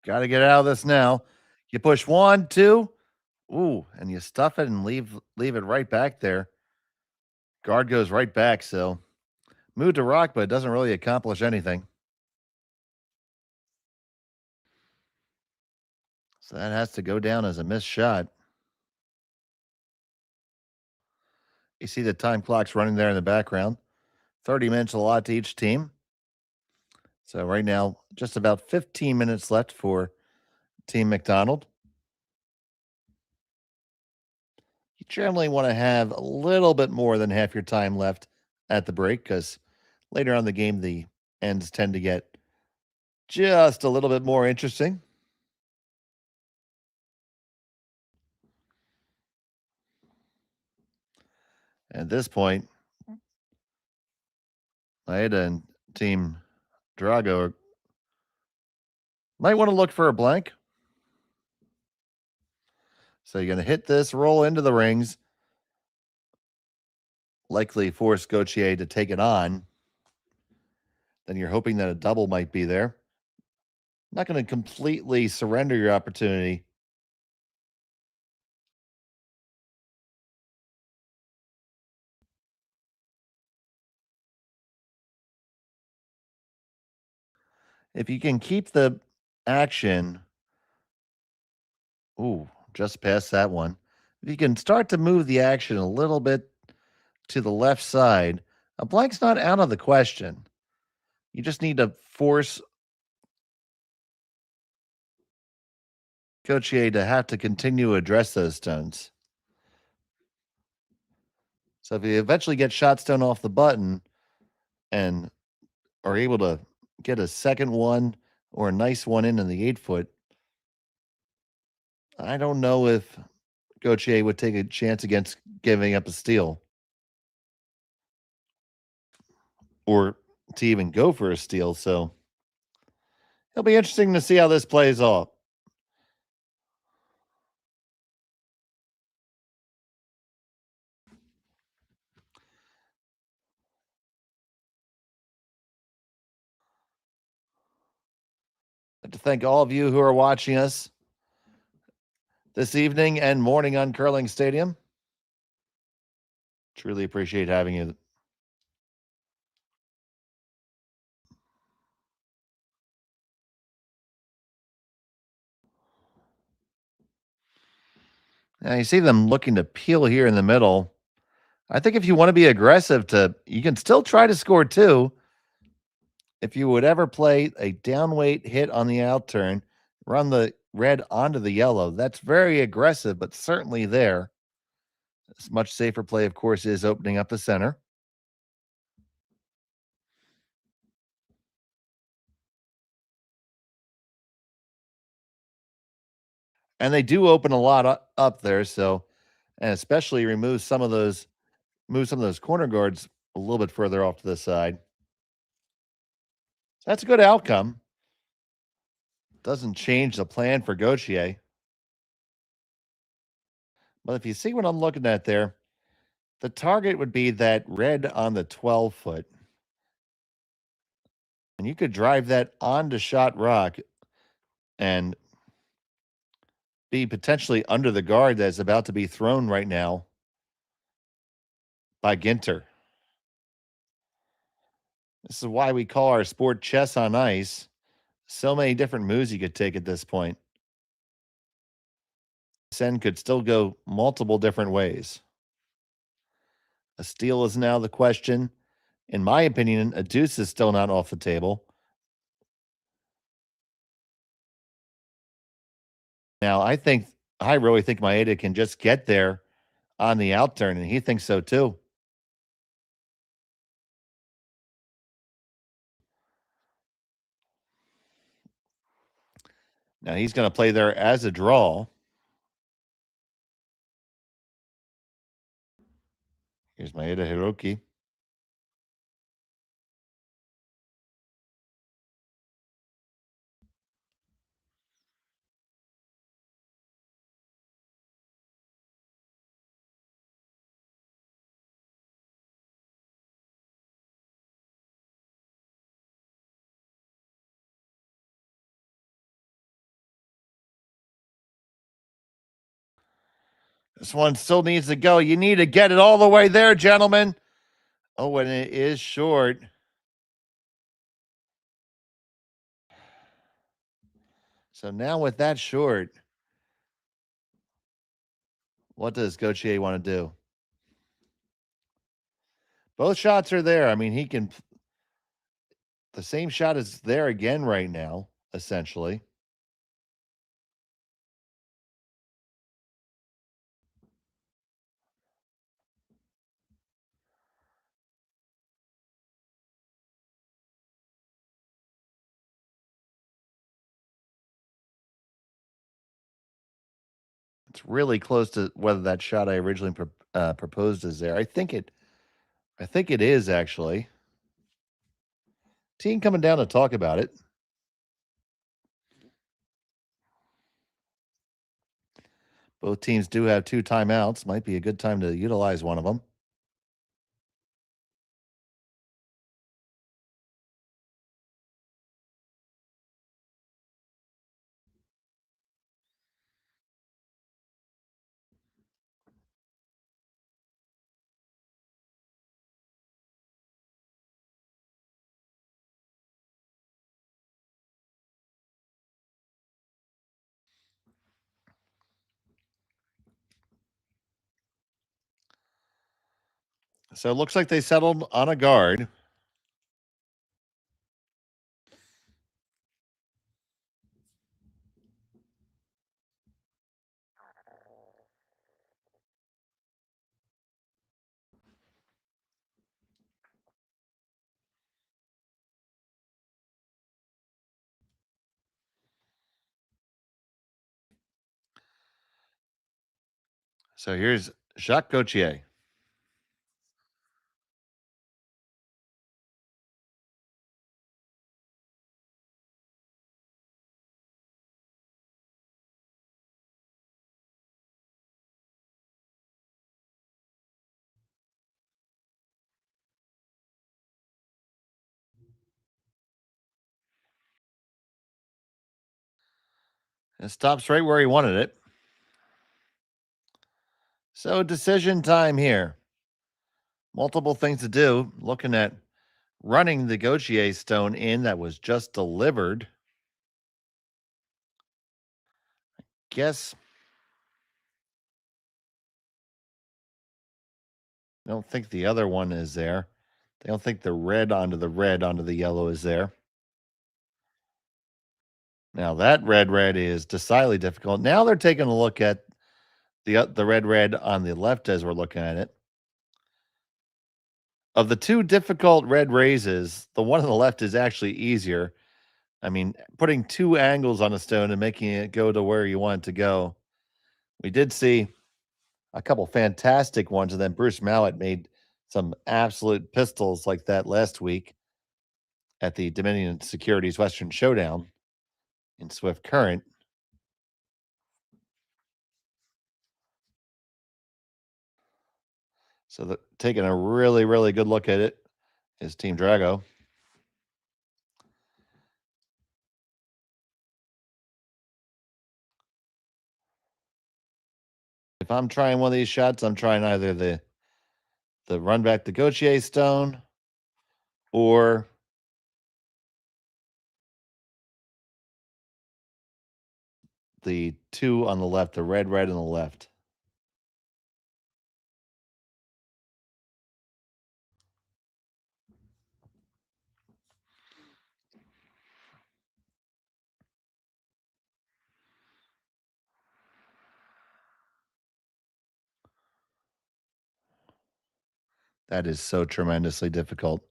Speaker 4: Got to get out of this now. You push 1, 2. Ooh, and you stuff it and leave it right back there. Guard goes right back, so move to rock, but it doesn't really accomplish anything. So that has to go down as a missed shot. You see the time clock's running there in the background. 30 minutes a lot to each team. So right now, just about 15 minutes left for Team McDonald. You generally want to have a little bit more than half your time left at the break because later on in the game, the ends tend to get just a little bit more interesting. At this point, Maeda and Team Drago might want to look for a blank. So you're going to hit this, roll into the rings, likely force Gauthier to take it on. Then you're hoping that a double might be there. Not going to completely surrender your opportunity. If you can keep the action, ooh, just past that one. If you can start to move the action a little bit to the left side, a blank's not out of the question. You just need to force Gauthier to have to continue to address those stones. So if you eventually get shot stone off the button and are able to get a second one or a nice one in the 8-foot, I don't know if Gauthier would take a chance against giving up a steal or to even go for a steal. So it'll be interesting to see how this plays off. I'd like to thank all of you who are watching us this evening and morning on Curling Stadium. Truly appreciate having you. Now you see them looking to peel here in the middle. I think if you want to be aggressive, you can still try to score two. If you would ever play a downweight hit on the out turn, run the red onto the yellow, that's very aggressive, but certainly there. This much safer play, of course, is opening up the center. And they do open a lot up there, so, and especially move some of those corner guards a little bit further off to the side. That's a good outcome. Doesn't change the plan for Gauthier. But if you see what I'm looking at there, the target would be that red on the 12-foot. And you could drive that onto shot rock and be potentially under the guard that's about to be thrown right now by Ginter. This is why we call our sport chess on ice. So many different moves you could take at this point. Sen could still go multiple different ways. A steal is now the question. In my opinion, a deuce is still not off the table. Now, I really think Maeda can just get there on the out turn, and he thinks so too. Now, he's going to play there as a draw. Here's Maeda Hiroki. This one still needs to go. You need to get it all the way there, gentlemen. Oh, and it is short. So now with that short, what does Gauthier want to do? Both shots are there. I mean, he can. The same shot is there again right now, essentially. It's really close to whether that shot I originally proposed is there. I think it is actually. Team coming down to talk about it. Both teams do have 2 timeouts. Might be a good time to utilize one of them. So it looks like they settled on a guard. So here's Jacques Gauthier. It stops right where he wanted it. So decision time here. Multiple things to do. Looking at running the Gauthier stone in that was just delivered. Guess. I don't think the other one is there. I don't think the red onto the yellow is there. Now that red is decidedly difficult. Now they're taking a look at the red on the left as we're looking at it. Of the two difficult red raises, the one on the left is actually easier. I mean, putting two angles on a stone and making it go to where you want it to go. We did see a couple fantastic ones, and then Bruce Mallett made some absolute pistols like that last week at the Dominion Securities Western Showdown in Swift Current. So taking a really, really good look at it is Team Drago. If I'm trying one of these shots, I'm trying either the run back to Gauthier stone or the two on the left, the red on the left. That is so tremendously difficult.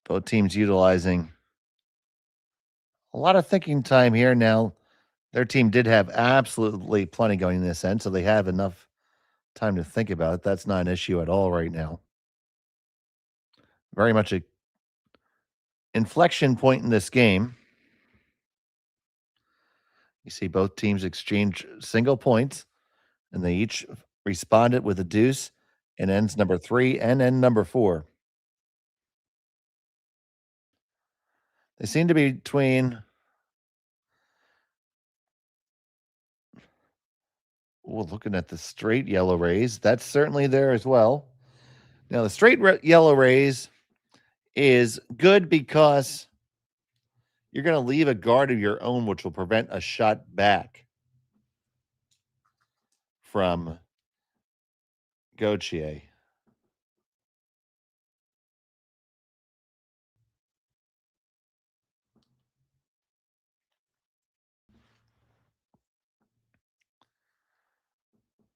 Speaker 4: Both teams utilizing a lot of thinking time here. Now, their team did have absolutely plenty going in this end, so they have enough time to think about it. That's not an issue at all right now. Very much a inflection point in this game. You see both teams exchange single points, and they each responded with a deuce and ends number 3 and end number 4. They seem to be between. Well, looking at the straight yellow rays, that's certainly there as well. Now, the straight yellow rays is good because you're going to leave a guard of your own, which will prevent a shot back from Gauthier.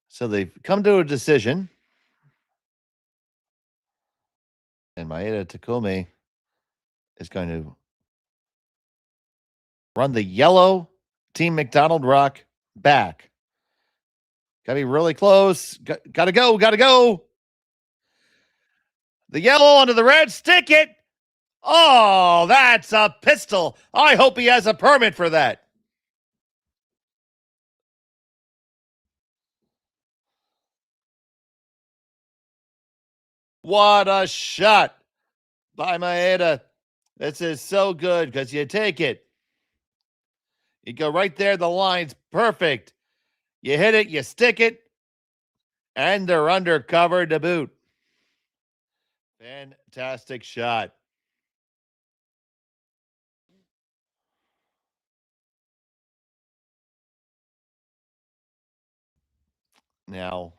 Speaker 4: So they've come to a decision. And Maeda Takumi is going to run the yellow Team McDonald rock back. Got to be really close. Got to go. The yellow onto the red. Stick it. Oh, that's a pistol. I hope he has a permit for that. What a shot by Maeda. This is so good because you take it. You go right there. The line's perfect. You hit it, you stick it, and they're under cover to boot. Fantastic shot. Now,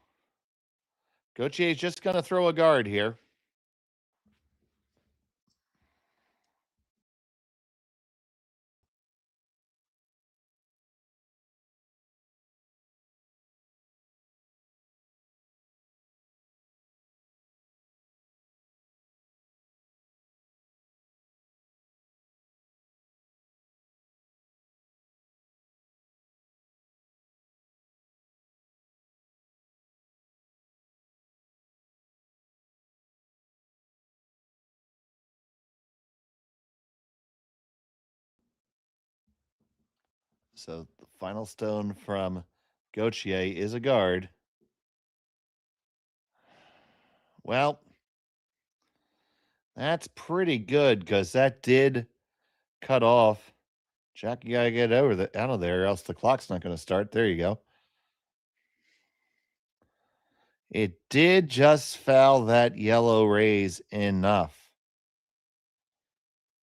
Speaker 4: Gauthier is just going to throw a guard here. So the final stone from Gauthier is a guard. Well, that's pretty good because that did cut off. Jack, you gotta get out of there, or else the clock's not going to start. There you go. It did just foul that yellow raise enough.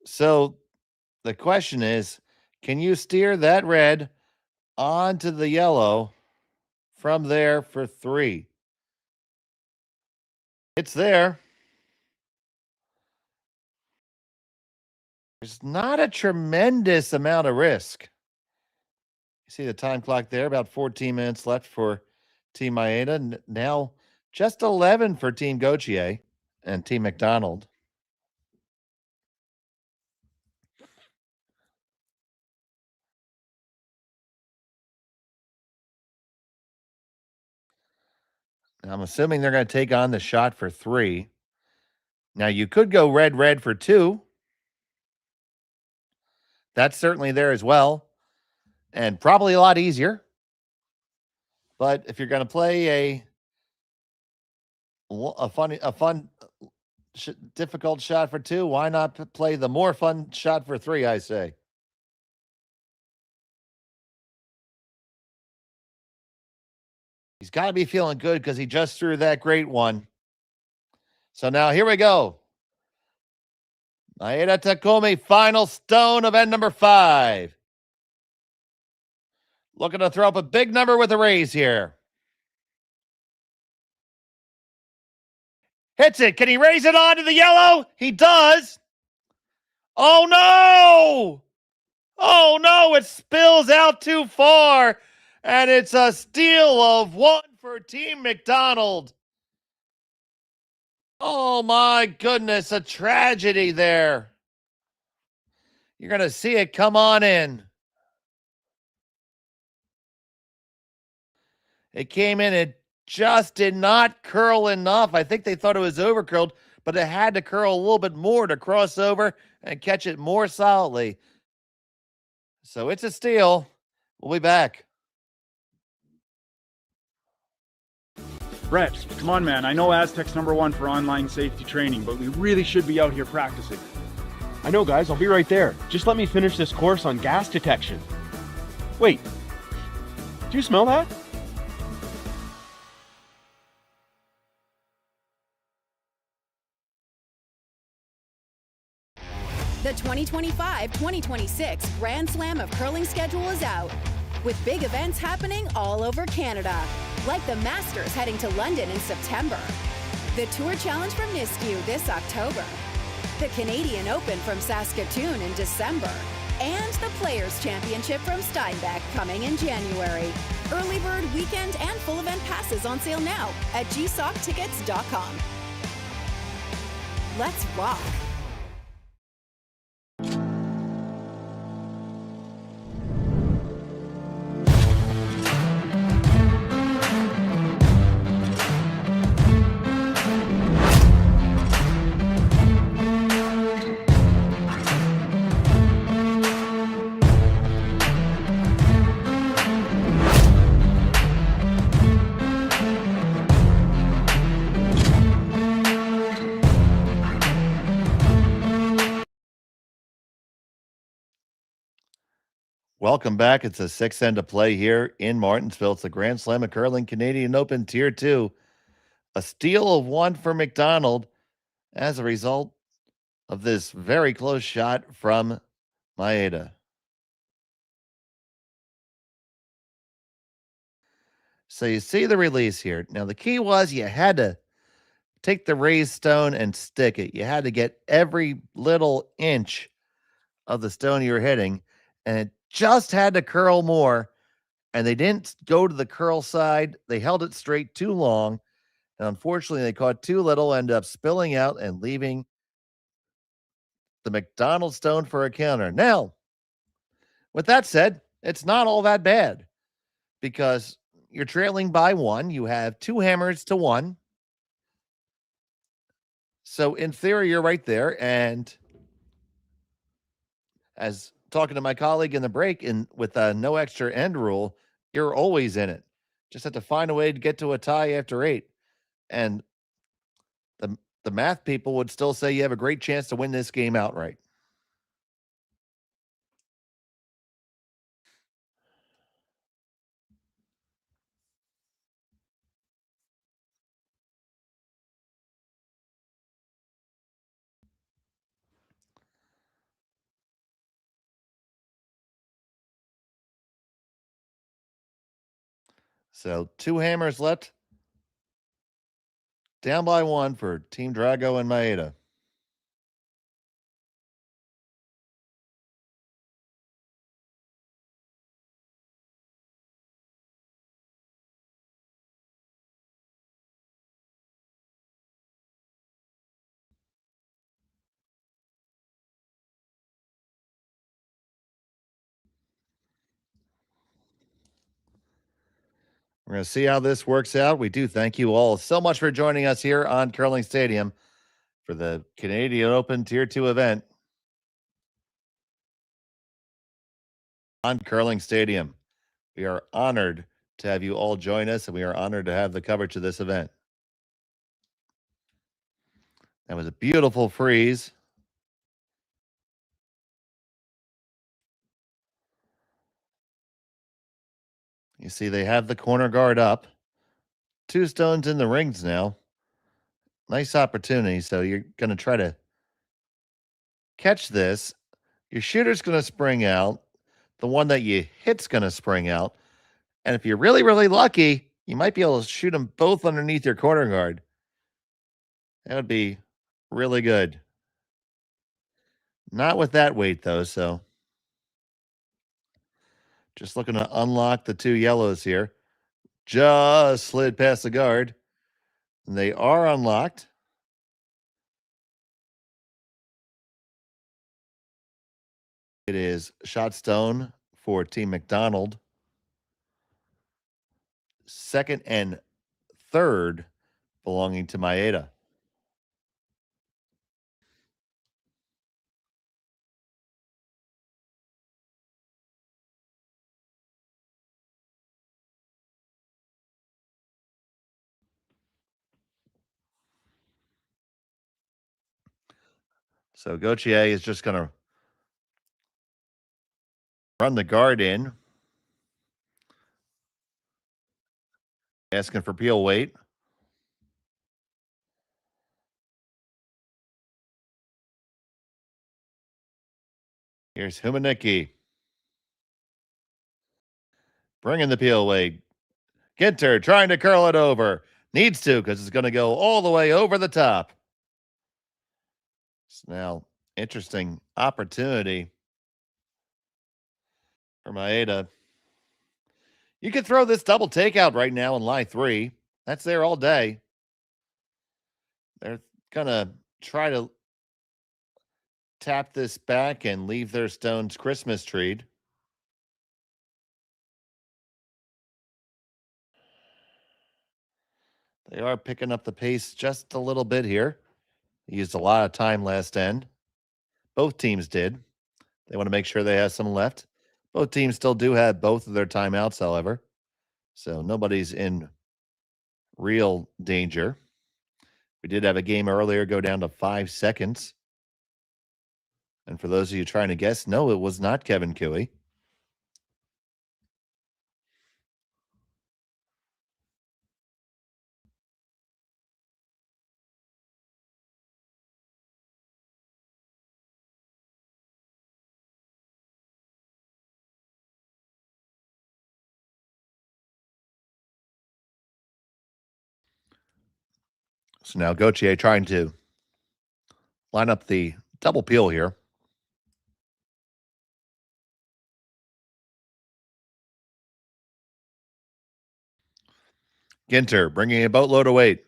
Speaker 4: So the question is, can you steer that red onto the yellow from there for 3? It's there. There's not a tremendous amount of risk. You see the time clock there, about 14 minutes left for Team Maeda. Now just 11 for Team Gauthier and Team McDonald. Now, I'm assuming they're going to take on the shot for 3. Now, you could go red for 2. That's certainly there as well, and probably a lot easier. But if you're going to play difficult shot for 2, why not play the more fun shot for 3, I say. He's got to be feeling good because he just threw that great one. So now here we go. Maeda Takumi, final stone of end number 5. Looking to throw up a big number with a raise here. Hits it. Can he raise it onto the yellow? He does. Oh, no. Oh, no. It spills out too far. And it's a steal of 1 for Team McDonald. Oh, my goodness. A tragedy there. You're going to see it come on in. It came in. It just did not curl enough. I think they thought it was overcurled, but it had to curl a little bit more to cross over and catch it more solidly. So it's a steal. We'll be back.
Speaker 3: Brett, come on, man. I know Aztec's #1 for online safety training, but we really should be out here practicing.
Speaker 12: I know, guys. I'll be right there. Just let me finish this course on gas detection. Wait. Do you smell that?
Speaker 6: The 2025-2026 Grand Slam of Curling schedule is out, with big events happening all over Canada, like the Masters heading to London in September, the Tour Challenge from Nisku this October, the Canadian Open from Saskatchewan in December, and the Players' Championship from Steinbeck coming in January. Early bird weekend and full event passes on sale now at gsoctickets.com. Let's rock!
Speaker 4: Welcome back. It's a 6th end of play here in Martensville. It's the Grand Slam of Curling Canadian Open Tier 2. A steal of 1 for McDonald as a result of this very close shot from Maeda. So you see the release here. Now the key was you had to take the raised stone and stick it. You had to get every little inch of the stone you were hitting, and it just had to curl more, and they didn't go to the curl side. They held it straight too long, and unfortunately they caught too little, ended up spilling out and leaving the McDonald stone for a counter. Now, with that said, it's not all that bad because you're trailing by 1. You have 2 hammers to 1. So in theory, you're right there, and as talking to my colleague in the break, and with a no extra end rule, you're always in it. Just have to find a way to get to a tie after 8. And the math people would still say you have a great chance to win this game outright. So 2 hammers left. Down by 1 for Team Drago and Maeda. We're going to see how this works out. We do thank you all so much for joining us here on Curling Stadium for the Canadian Open Tier 2 event on Curling Stadium. We are honored to have you all join us, and we are honored to have the coverage of this event. That was a beautiful freeze. You see, they have the corner guard up. 2 stones in the rings now. Nice opportunity. So you're going to try to catch this. Your shooter's going to spring out. The one that you hit's going to spring out. And if you're really, really lucky, you might be able to shoot them both underneath your corner guard. That would be really good. Not with that weight, though, so just looking to unlock the 2 yellows here. Just slid past the guard. And they are unlocked. It is shot stone for Team McDonald. 2nd and 3rd belonging to Maeda. So Gauthier is just going to run the guard in. Asking for peel weight. Here's Humanicki. Bringing the peel weight. Ginter trying to curl it over. Needs to, because it's going to go all the way over the top. So now, interesting opportunity for Maeda. You could throw this double takeout right now in line 3. That's there all day. They're going to try to tap this back and leave their stones Christmas treed. They are picking up the pace just a little bit here. They used a lot of time last end. Both teams did. They want to make sure they have some left. Both teams still do have both of their timeouts, however. So nobody's in real danger. We did have a game earlier go down to 5 seconds. And for those of you trying to guess, no, it was not Kevin Cooey. So now Gauthier trying to line up the double peel here. Ginter bringing a boatload of weight.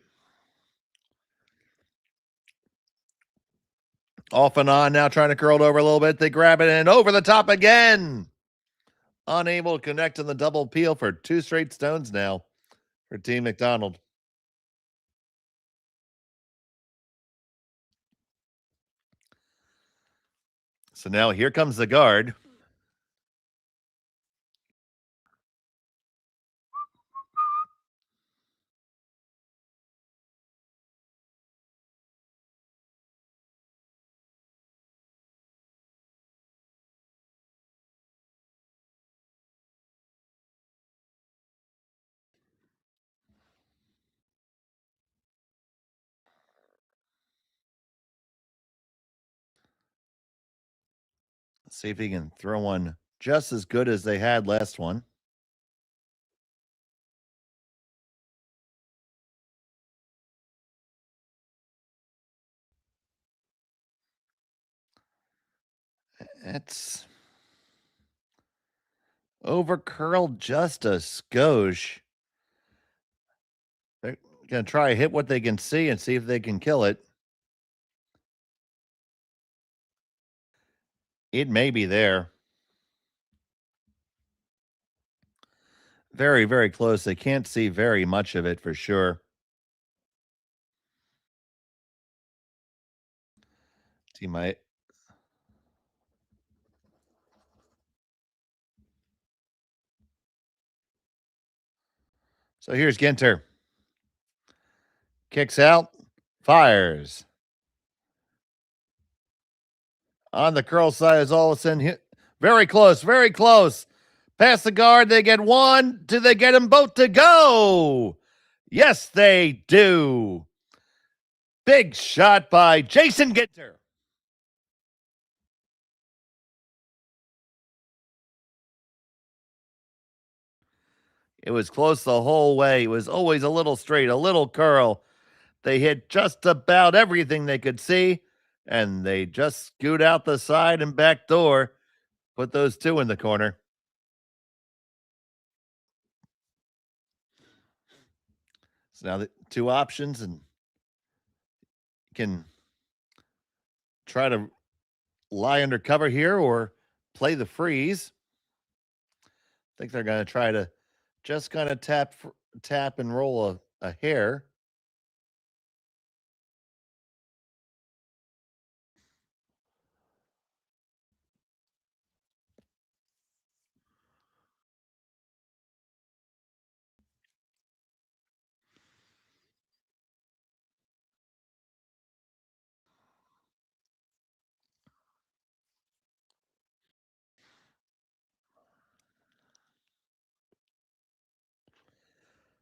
Speaker 4: Off and on now, trying to curl it over a little bit. They grab it and over the top again. Unable to connect on the double peel for 2 straight stones now for Team McDonald. So now here comes the guard. See if he can throw one just as good as they had last one. It's over curled just a skosh. They're going to try to hit what they can see and see if they can kill it. It may be there. Very, very close. They can't see very much of it for sure. See my... So here's Ginter. Kicks out, fires. On the curl side is all of a sudden hit. Very close, very close. Past the guard, they get one. Do they get them both to go? Yes, they do. Big shot by Jason Ginter. It was close the whole way. It was always a little straight, a little curl. They hit just about everything they could see, and they just scoot out the side and back door. Put those two in the corner. So now the two options, and you can try to lie under cover here or play the freeze. I think they're going to try to just kind of tap and roll a hair.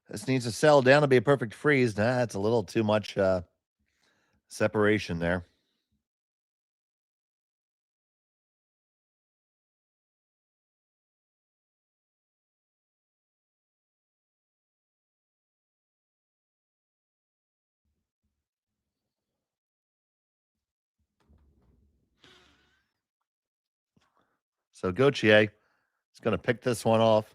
Speaker 4: This needs to settle down to be a perfect freeze. Nah, that's a little too much separation there. So Gauthier is going to pick this one off.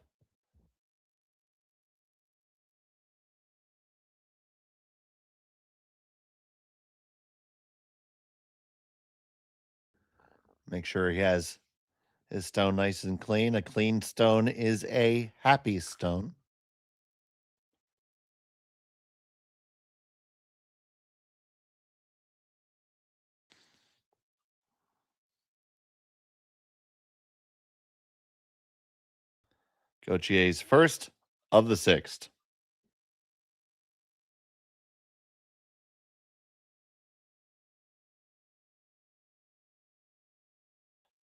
Speaker 4: Make sure he has his stone nice and clean. A clean stone is a happy stone. Gauthier's first of the sixth.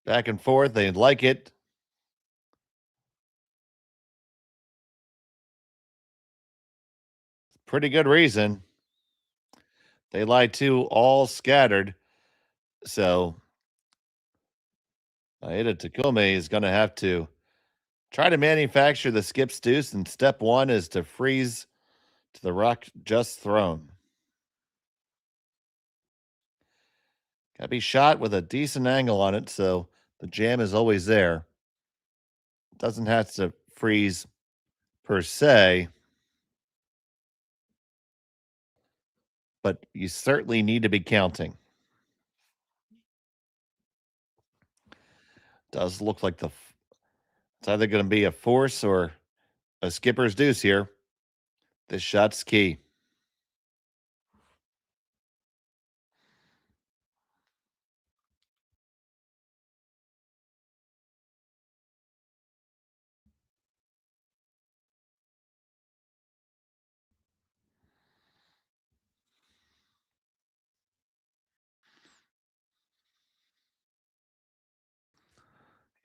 Speaker 4: Back and forth. They like it. Pretty good reason. They lie too, all scattered. So Maeda Takumi is going to have to try to manufacture the skip's deuce, and step one is to freeze to the rock just thrown. Got to be shot with a decent angle on it, so the jam is always there. Doesn't have to freeze per se, but you certainly need to be counting. Does look like it's either going to be a force or a skipper's deuce here. This shot's key.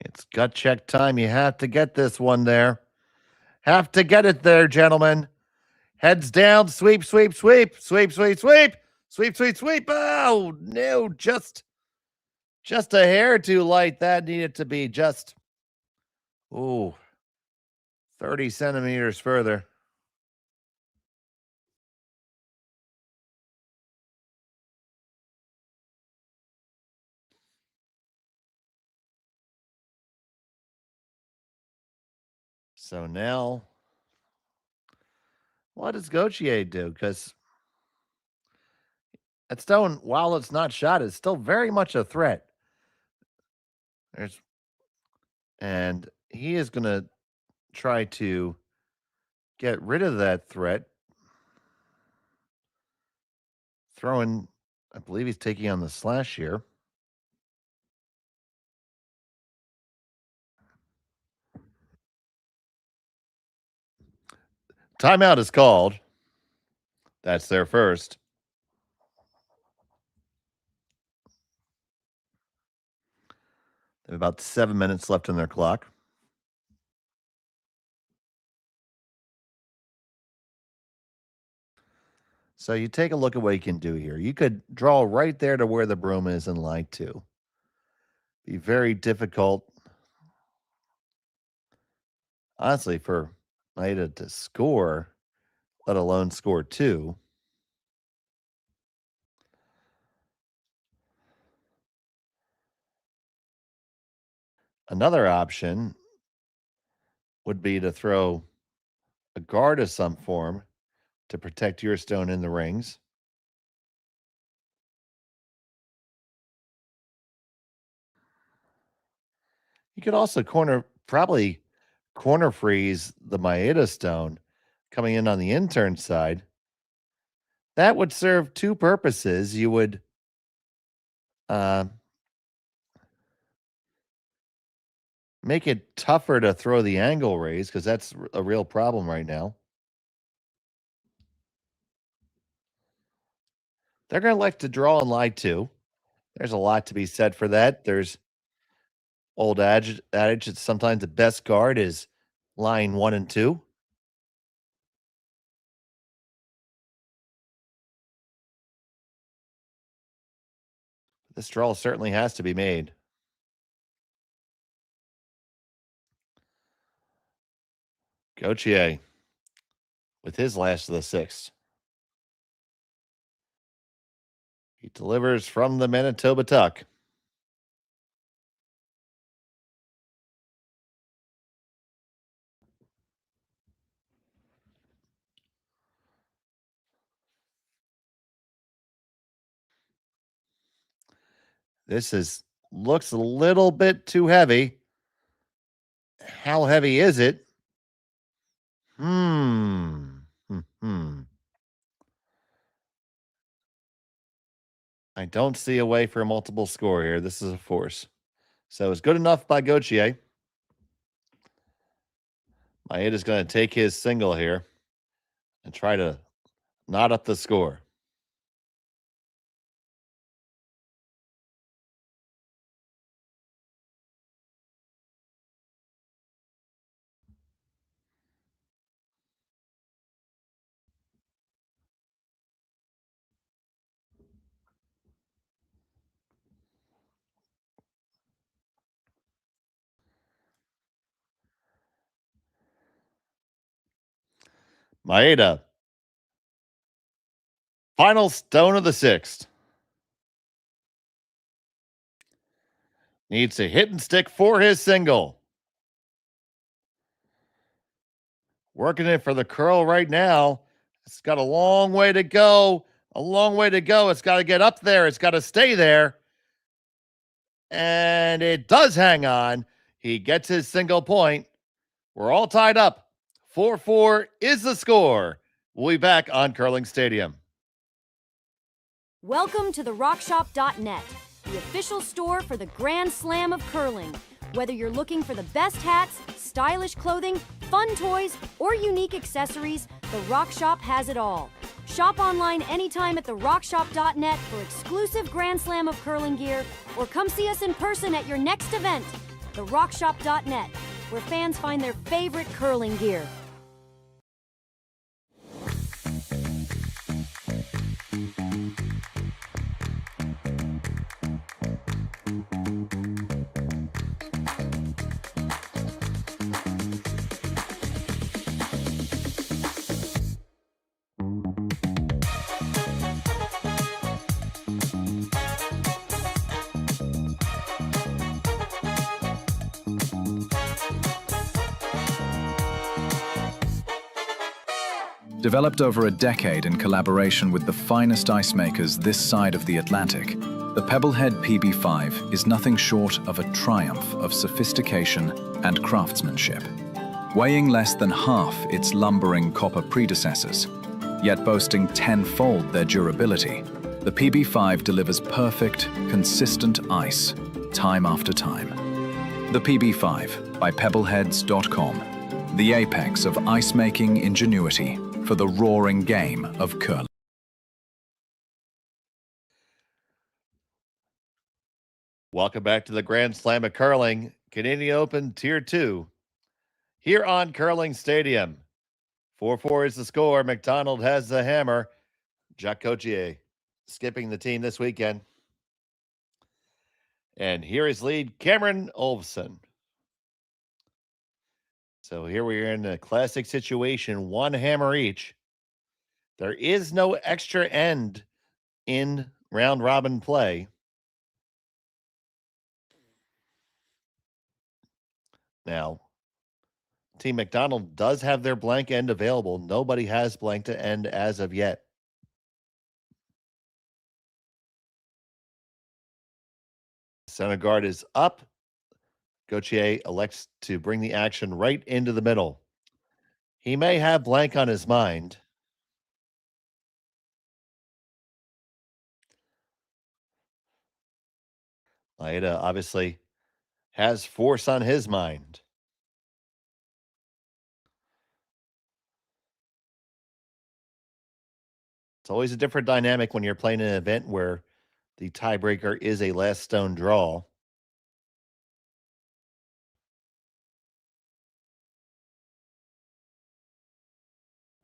Speaker 4: It's gut check time. You have to get this one there. Have to get it there, gentlemen. Heads down, sweep, sweep, sweep, sweep, sweep, sweep, sweep, sweep, sweep. Oh, no, just Just a hair too light. That needed to be just, 30 centimeters further. So now, what does Gauthier do? Because that stone, while it's not shot, is still very much a threat. And he is going to try to get rid of that threat. Throwing, I believe he's taking on the slash here. Timeout is called. That's their first. They have about 7 minutes left on their clock. So you take a look at what you can do here. You could draw right there to where the broom is in line 2. Be very difficult, honestly, for Maeda to score, let alone score 2. Another option would be to throw a guard of some form to protect your stone in the rings. You could also probably corner freeze the Maeda stone coming in on the intern side. That would serve 2 purposes. You would make it tougher to throw the angle raise, because that's a real problem right now. They're going to like to draw in line 2. There's a lot to be said for that. There's old adage that sometimes the best guard is line 1 and 2. This draw certainly has to be made. Gauthier with his last of the 6th. He delivers from the Manitoba tuck. This looks a little bit too heavy. How heavy is it? I don't see a way for a multiple score here. This is a force. So it's good enough by Gauthier. Maeda's going to take his single here and try to knot up the score. Maeda. Final stone of the 6th. Needs a hit and stick for his single. Working it for the curl right now. It's got a long way to go. A long way to go. It's got to get up there. It's got to stay there. And it does hang on. He gets his single point. We're all tied up. 4-4 is the score. We'll be back on Curling Stadium.
Speaker 7: Welcome to the RockShop.net, the official store for the Grand Slam of Curling. Whether you're looking for the best hats, stylish clothing, fun toys, or unique accessories, the Rock Shop has it all. Shop online anytime at therockshop.net for exclusive Grand Slam of Curling gear, or come see us in person at your next event. Therockshop.net, where fans find their favorite curling gear.
Speaker 8: Developed over a decade in collaboration with the finest ice makers this side of the Atlantic, the Pebblehead PB5 is nothing short of a triumph of sophistication and craftsmanship. Weighing less than half its lumbering copper predecessors, yet boasting tenfold their durability, the PB5 delivers perfect, consistent ice, time after time. The PB5 by Pebbleheads.com, the apex of ice-making ingenuity for the roaring game of curling.
Speaker 4: Welcome back to the Grand Slam of Curling, Canadian Open Tier 2, here on Curling Stadium. 4-4 is the score. McDonald has the hammer. Jacques Cotier skipping the team this weekend. And here is lead Cameron Olofsson. So here we are in a classic situation, one hammer each. There is no extra end in round robin play. Now, Team McDonald does have their blank end available. Nobody has blank to end as of yet. Center guard is up. Gauthier elects to bring the action right into the middle. He may have blank on his mind. Maeda obviously has force on his mind. It's always a different dynamic when you're playing an event where the tiebreaker is a last stone draw.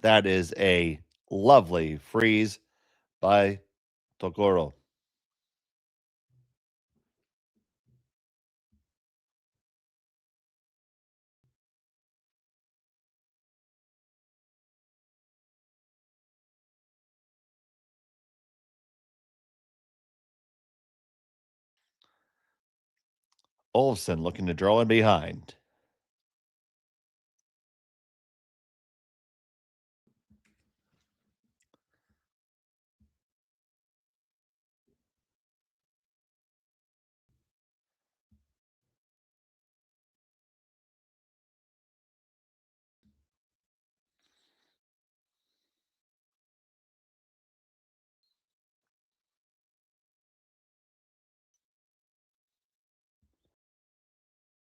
Speaker 4: That is a lovely freeze by Tokoro. Olofsson looking to draw in behind.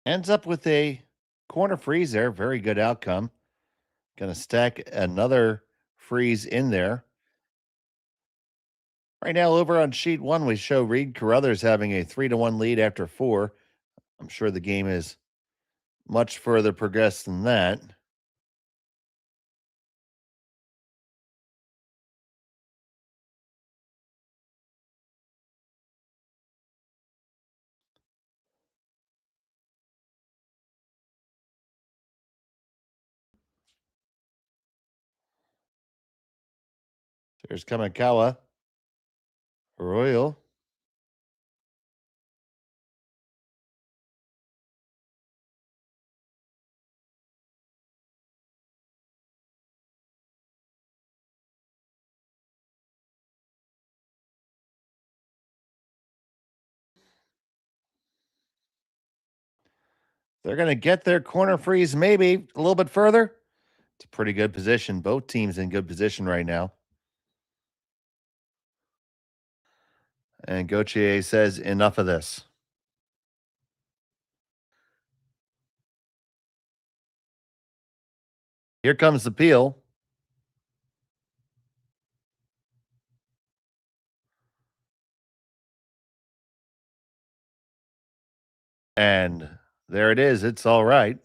Speaker 4: Ends up with a corner freeze there. Very good outcome. Going to stack another freeze in there. Right now, over on sheet 1, we show Reed Carruthers having a 3-1 lead after 4. I'm sure the game is much further progressed than that. There's Kamikawa. Royal. They're going to get their corner freeze maybe a little bit further. It's a pretty good position. Both teams in good position right now. And Gauthier says, enough of this. Here comes the peel. And there it is. It's all right.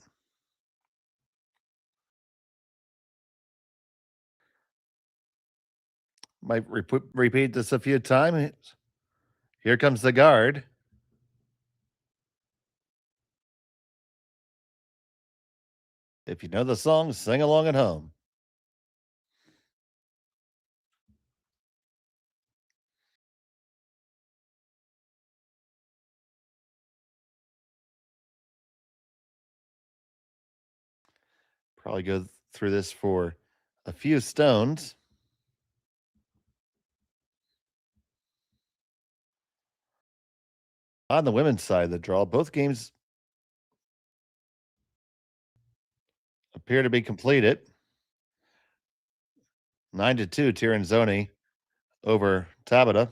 Speaker 4: Might repeat this a few times. Here comes the guard. If you know the song, sing along at home. Probably go through this for a few stones. On the women's side of the draw, both games appear to be completed. 9-2, Tiranzoni over Tabata.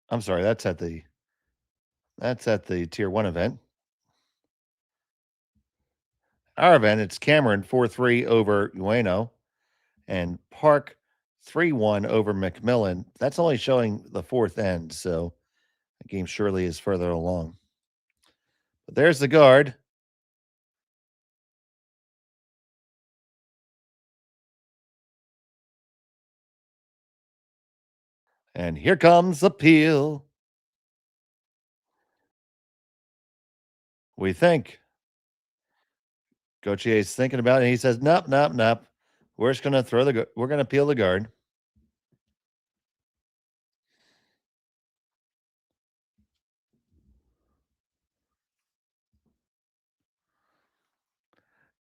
Speaker 4: I'm sorry, that's at the Tier 1 event. Our event, it's Cameron 4-3 over Ueno and Park 3-1 over McMillan. That's only showing the fourth end, so the game surely is further along. But there's the guard. And here comes the peel. We think. Gautier's thinking about it, and he says, nope, nope, nope. We're just going to we're going to peel the guard.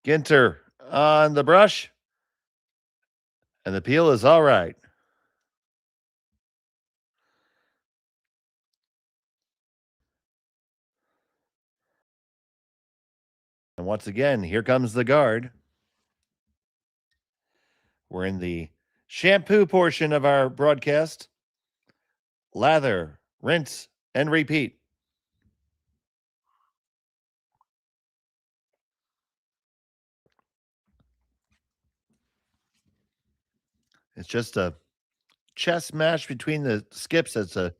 Speaker 4: Ginter on the brush. And the peel is all right. And once again, here comes the guard. We're in the shampoo portion of our broadcast. Lather, rinse, and repeat. It's just a chess match between the skips as to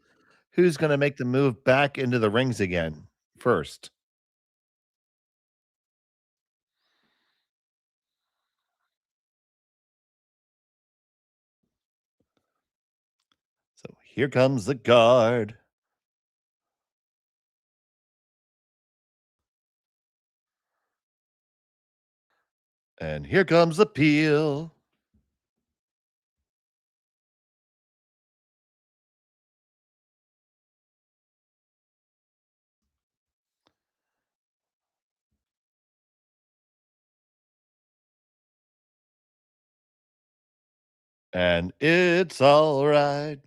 Speaker 4: who's going to make the move back into the rings again first. So here comes the guard. And here comes the peel. And it's all right.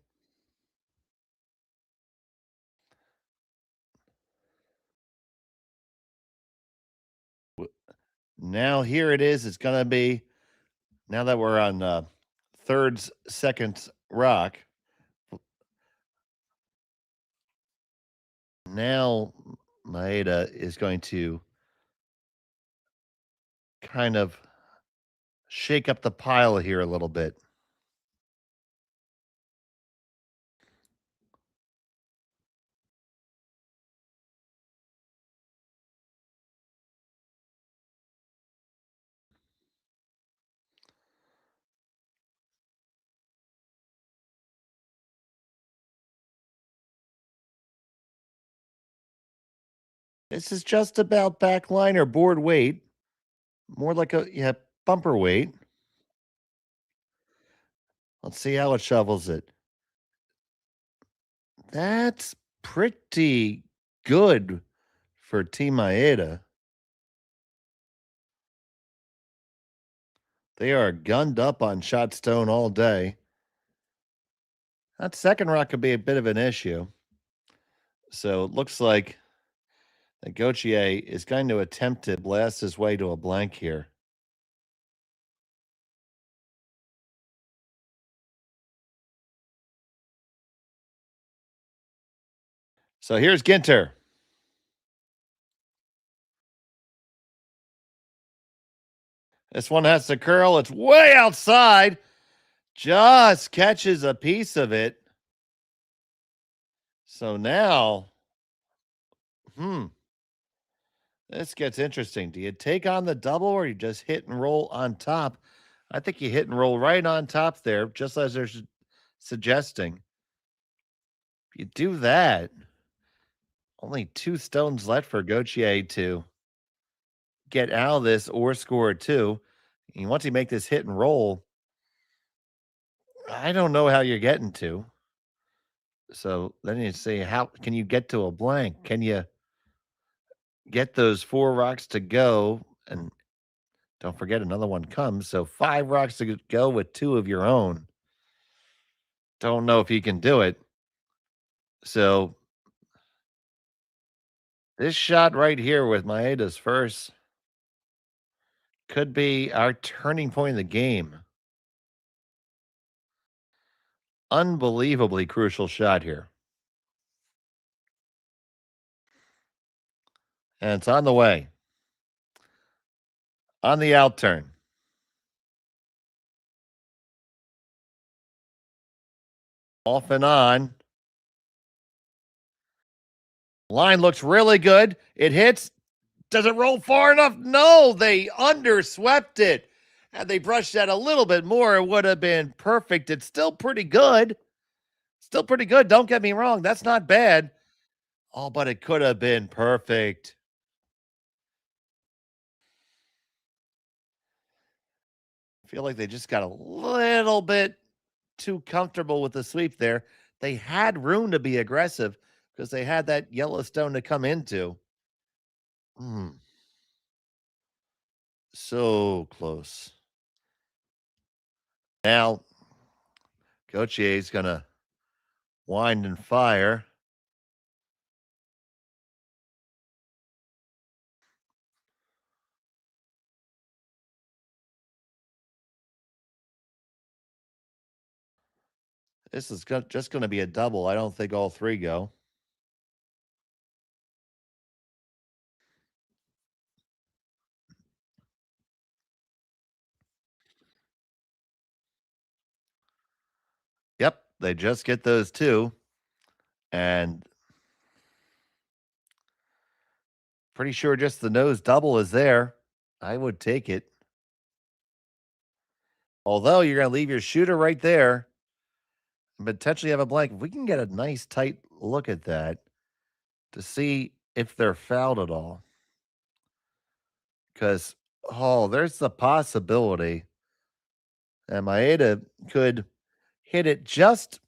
Speaker 4: Now here it is. It's going to be, now that we're on thirds, seconds rock. Now Maeda is going to kind of shake up the pile here a little bit. This is just about backline or board weight. More like a bumper weight. Let's see how it shovels it. That's pretty good for Team Maeda. They are gunned up on shot stone all day. That second rock could be a bit of an issue. So it looks like that Gauthier is going to attempt to blast his way to a blank here. So here's Ginter. This one has to curl. It's way outside. Just catches a piece of it. So now, this gets interesting. Do you take on the double or you just hit and roll on top? I think you hit and roll right on top there, just as they're suggesting. If you do that, only 2 stones left for Gauthier to get out of this or score 2. And once you make this hit and roll, I don't know how you're getting to. So then you say, how can you get to a blank? Can you get those 4 rocks to go and Don't forget another one comes. So 5 rocks to go with 2 of your own. Don't know if he can do it. So this shot right here with Maeda's first could be our turning point in the game. Unbelievably crucial shot here. And it's on the way. On the out turn. Off and on. Line looks really good. It hits. Does it roll far enough? No, they underswept it. Had they brushed that a little bit more, it would have been perfect. It's still pretty good. Still pretty good. Don't get me wrong. That's not bad. Oh, but it could have been perfect. I feel like they just got a little bit too comfortable with the sweep there. They had room to be aggressive because they had that Yellowstone to come into. So close. Now, Gauthier is going to wind and fire. This is just going to be a double. I don't think all 3 go. Yep, they just get those 2. And pretty sure just the nose double is there. I would take it. Although you're going to leave your shooter right there and potentially have a blank. If we can get a nice tight look at that to see if they're fouled at all. Because, there's the possibility that Maeda could hit it just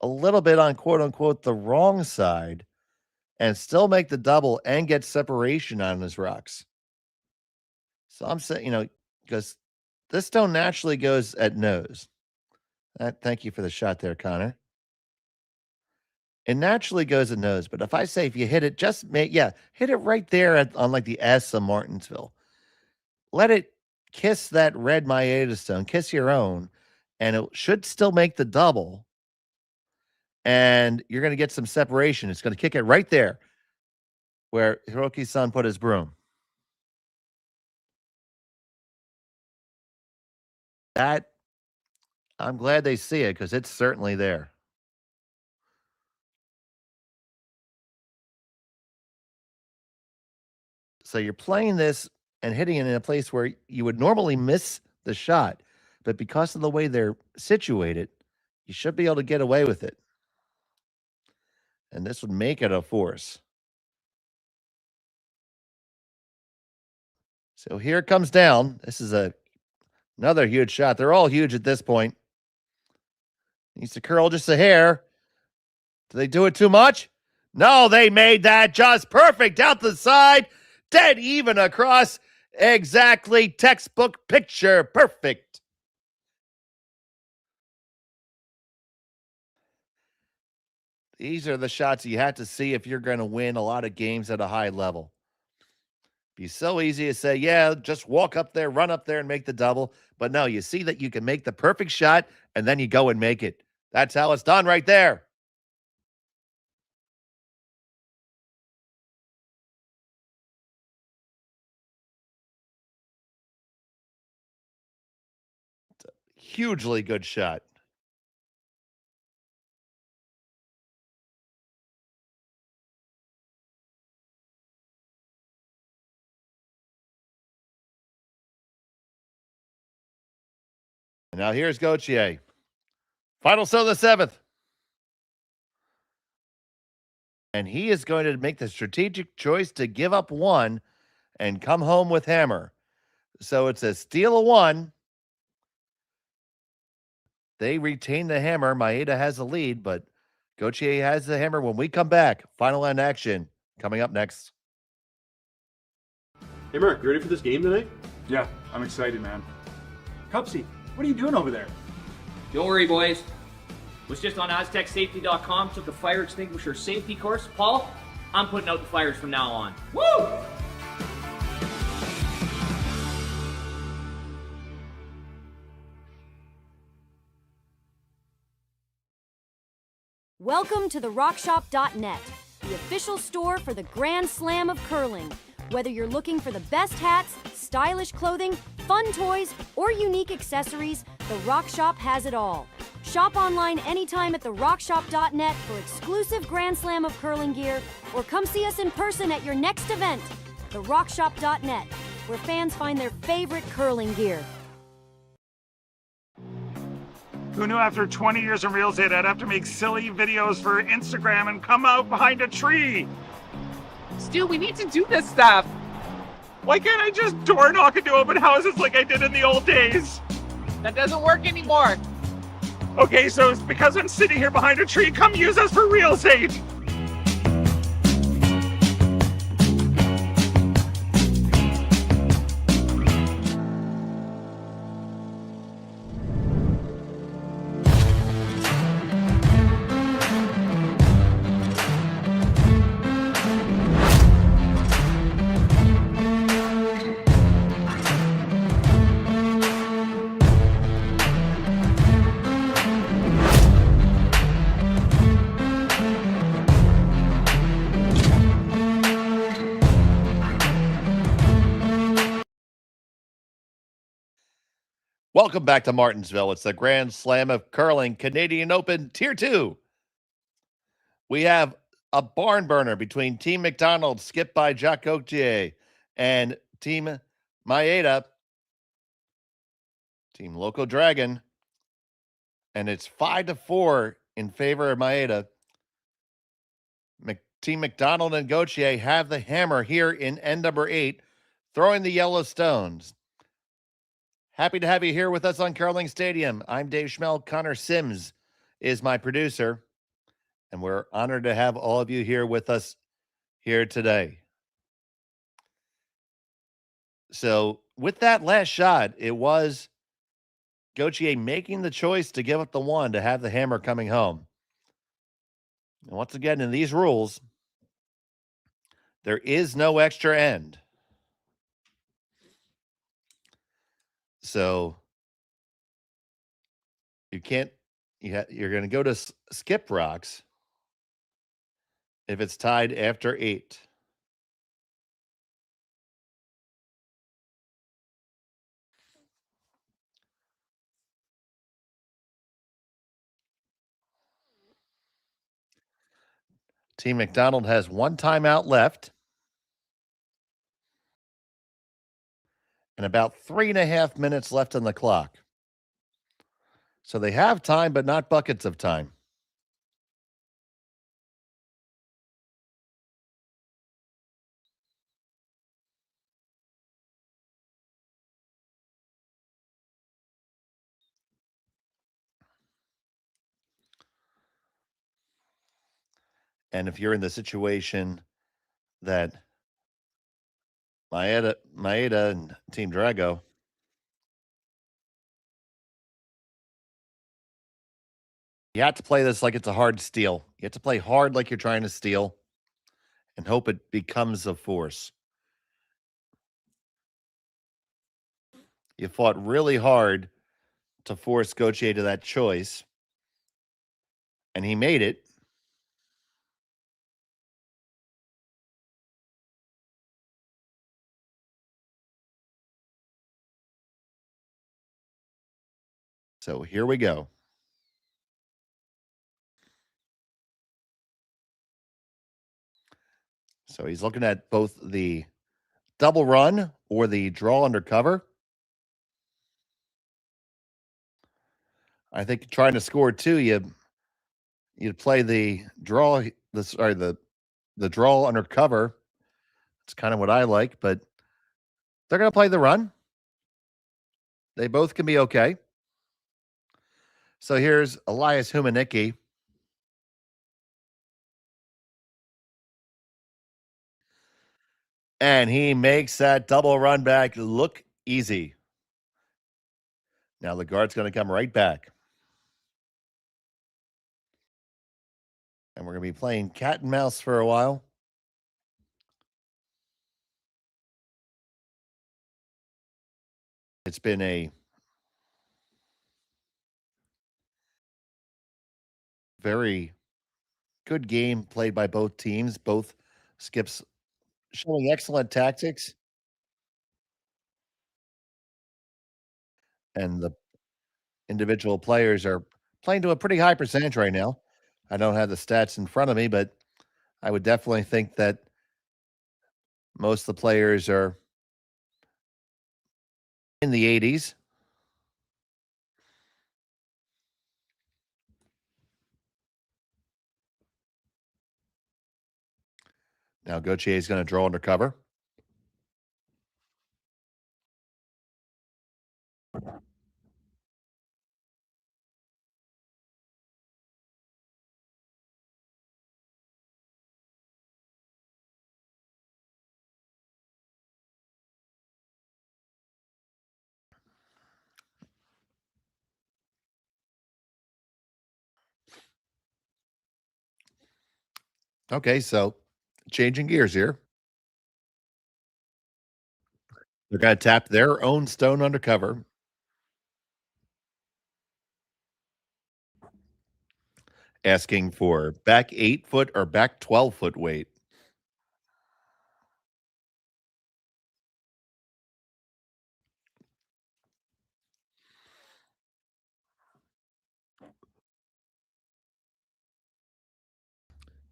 Speaker 4: a little bit on quote-unquote the wrong side and still make the double and get separation on his rocks. So I'm saying, because this stone naturally goes at nose. Thank you for the shot there, Connor. It naturally goes at nose, but if I say if you hit it, hit it right there on like the S of Martensville. Let it kiss that red Maeda stone, kiss your own, and it should still make the double. And you're going to get some separation. It's going to kick it right there where Hiroki-san put his broom. That, I'm glad they see it because it's certainly there. So you're playing this and hitting it in a place where you would normally miss the shot, but because of the way they're situated, you should be able to get away with it. And this would make it a force. So here it comes down. This is another huge shot. They're all huge at this point. Needs to curl just a hair. Do they do it too much? No, they made that just perfect out the side. Dead even across. Exactly. Textbook picture. Perfect. These are the shots you have to see if you're going to win a lot of games at a high level. It'd be so easy to say, yeah, just walk up there, run up there and make the double. But no, you see that you can make the perfect shot and then you go and make it. That's how it's done right there. It's a hugely good shot. And now here's Gauthier. Final set of the 7th. And he is going to make the strategic choice to give up 1 and come home with hammer. So it's a steal of 1. They retain the hammer. Maeda has the lead, but Gauthier has the hammer when we come back. Final end action coming up next.
Speaker 2: Hey, Mark, you ready for this game tonight?
Speaker 3: Yeah, I'm excited, man. Cupsy, what are you doing over there?
Speaker 1: Don't worry, boys. Was just on AztecSafety.com, took a fire extinguisher safety course. Paul, I'm putting out the fires from now on. Woo!
Speaker 7: Welcome to the RockShop.net, the official store for the Grand Slam of Curling. Whether you're looking for the best hats, stylish clothing, fun toys, or unique accessories, the Rock Shop has it all. Shop online anytime at therockshop.net for exclusive Grand Slam of Curling gear, or come see us in person at your next event. Therockshop.net, where fans find their favorite curling gear.
Speaker 9: Who knew after 20 years in real estate I'd have to make silly videos for Instagram and come out behind a tree?
Speaker 13: Stu, we need to do this stuff.
Speaker 9: Why can't I just door knock into open houses like I did in the old days?
Speaker 13: That doesn't work anymore.
Speaker 9: Okay, so it's because I'm sitting here behind a tree. Come use us for real estate.
Speaker 4: Welcome back to Martensville. It's the Grand Slam of Curling Canadian Open Tier 2. We have a barn burner between Team McDonald, skipped by Jacques Gauthier, and Team Maeda, Team Loco Dragon. And it's 5-4 in favor of Maeda. Team McDonald and Gauthier have the hammer here in end number 8, throwing the yellow stones. Happy to have you here with us on Curling Stadium. I'm Dave Schmel. Connor Sims is my producer, and we're honored to have all of you here with us here today. So with that last shot, it was Gauthier making the choice to give up the one to have the hammer coming home. And once again, in these rules, there is no extra end. So you can't, you're going to go to skip rocks if it's tied after 8. Team McDonald has one timeout left and about 3.5 minutes left on the clock. So they have time, but not buckets of time. And if you're in the situation that Maeda and Team Drago, you have to play this like it's a hard steal. You have to play hard like you're trying to steal and hope it becomes a force. You fought really hard to force Gauthier to that choice, and he made it. So here we go. So he's looking at both the double run or the draw under cover. I think trying to score 2, you'd play the draw, the draw under cover. It's kind of what I like, but they're going to play the run. They both can be okay. So here's Elias Humanicki. And he makes that double run back look Easy. Now the guard's going to come right back. And we're going to be playing cat and mouse for a while. It's been a very good game played by both teams. Both skips showing excellent tactics. And the individual players are playing to a pretty high percentage right now. I don't have the stats in front of me, but I would definitely think that most of the players are in the 80s. Now Gauthier is going to draw under cover. Okay, so changing gears here. They're going to tap their own stone under cover. Asking for back 8-foot or back 12-foot weight.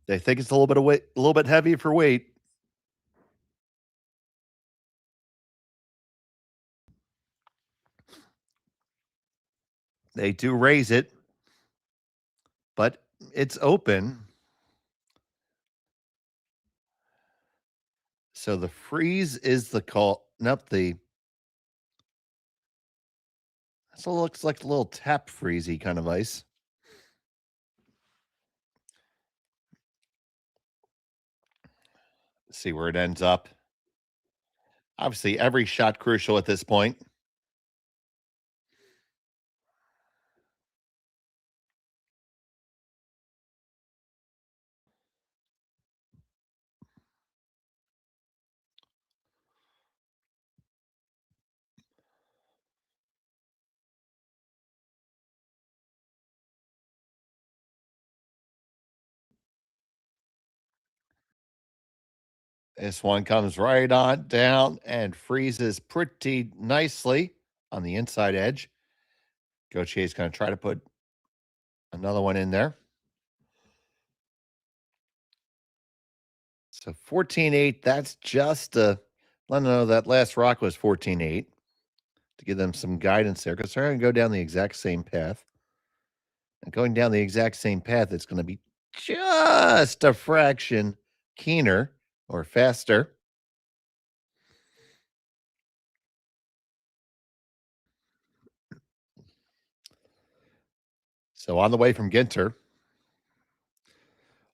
Speaker 4: They think it's a little bit of weight, a little bit heavy for weight. They do raise it, but it's open. So the freeze is the call. Nope, so it looks like a little tap freezy kind of ice. Let's see where it ends up. Obviously, every shot crucial at this point. This one comes right on down and freezes pretty nicely on the inside edge. Gauthier is going to try to put another one in there. So 14-8, that's just let them know that last rock was 14-8 to give them some guidance there because they're going to go down the exact same path. And going down the exact same path, it's going to be just a fraction keener or faster. So on the way from Ginter,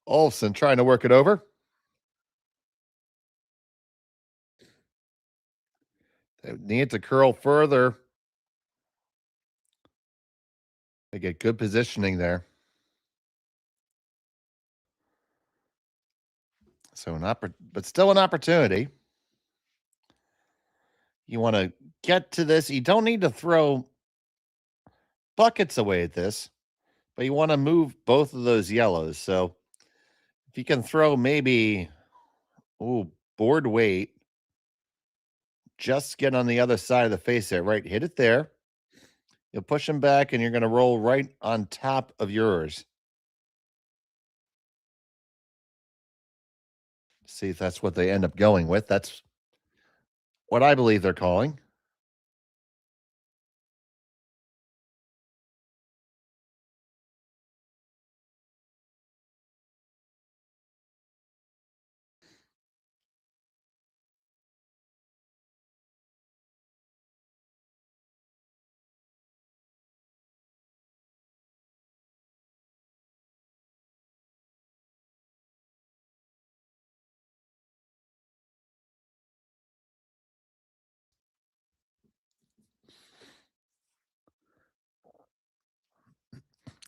Speaker 4: Olsen trying to work it over. They need to curl further. They get good positioning there. So but still an opportunity. You want to get to this. You don't need to throw buckets away at this, but you want to move both of those yellows. So if you can throw maybe, board weight, just get on the other side of the face there, right? Hit it there. You'll push them back and you're going to roll right on top of yours. See if that's what they end up going with. That's what I believe they're calling.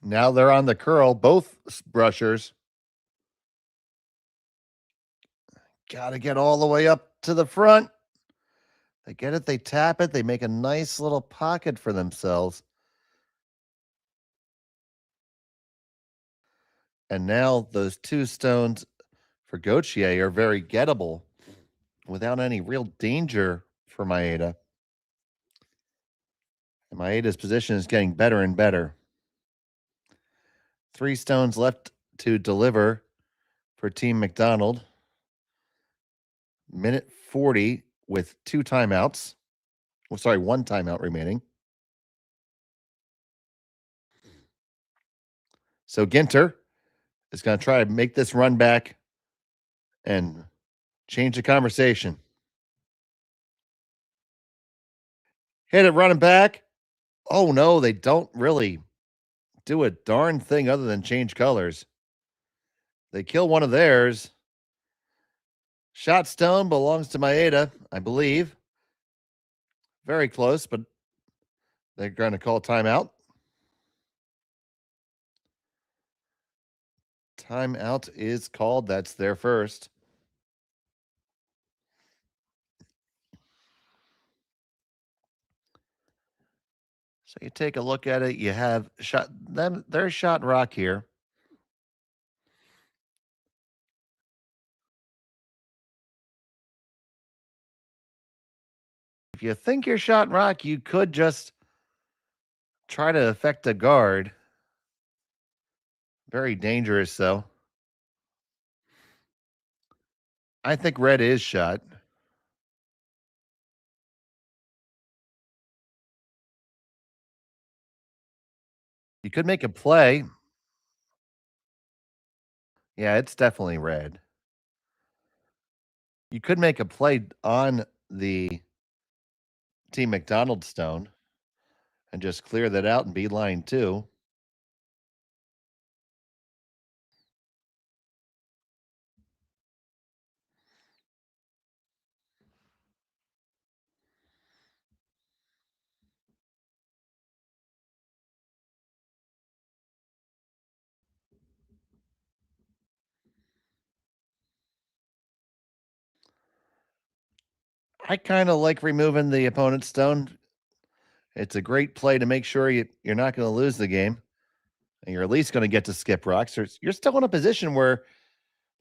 Speaker 4: Now they're on the curl, both brushers. Got to get all the way up to the front. They get it, they tap it, they make a nice little pocket for themselves. And now those two stones for Gauthier are very gettable without any real danger for Maeda. And Maeda's position is getting better and better. 3 stones left to deliver for Team McDonald. Minute 40 with 2 timeouts. Oh, sorry, 1 timeout remaining. So Ginter is going to try to make this run back and change the conversation. Hit it running back. Oh, no, they don't really do a darn thing other than change colors. They kill one of theirs. Shot stone belongs to Maeda, I believe. Very close, but they're going to call timeout. Timeout is called. That's their first. So you take a look at it. You have shot them. There's shot rock here. If you think you're shot rock, you could just try to affect a guard. Very dangerous, though. I think red is shot. You could make a play. Yeah, it's definitely red. You could make a play on the Team McDonald stone and just clear that out and be line 2. I kind of like removing the opponent's stone. It's a great play to make sure you're not going to lose the game. And you're at least going to get to skip rocks. You're still in a position where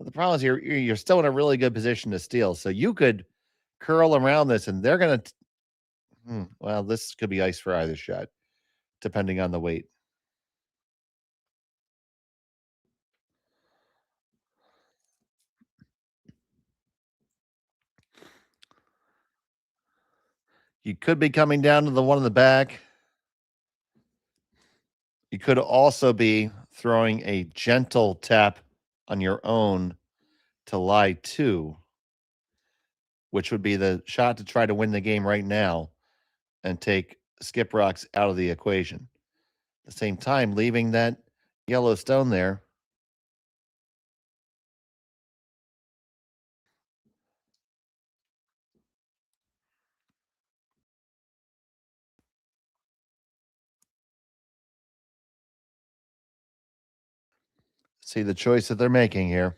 Speaker 4: the problem is you're still in a really good position to steal. So you could curl around this and they're going to, well, this could be ice for either shot, depending on the weight. You could be coming down to the one in the back. You could also be throwing a gentle tap on your own to lie 2, which would be the shot to try to win the game right now and take skip rocks out of the equation. At the same time, leaving that yellow stone there. See the choice that they're making here.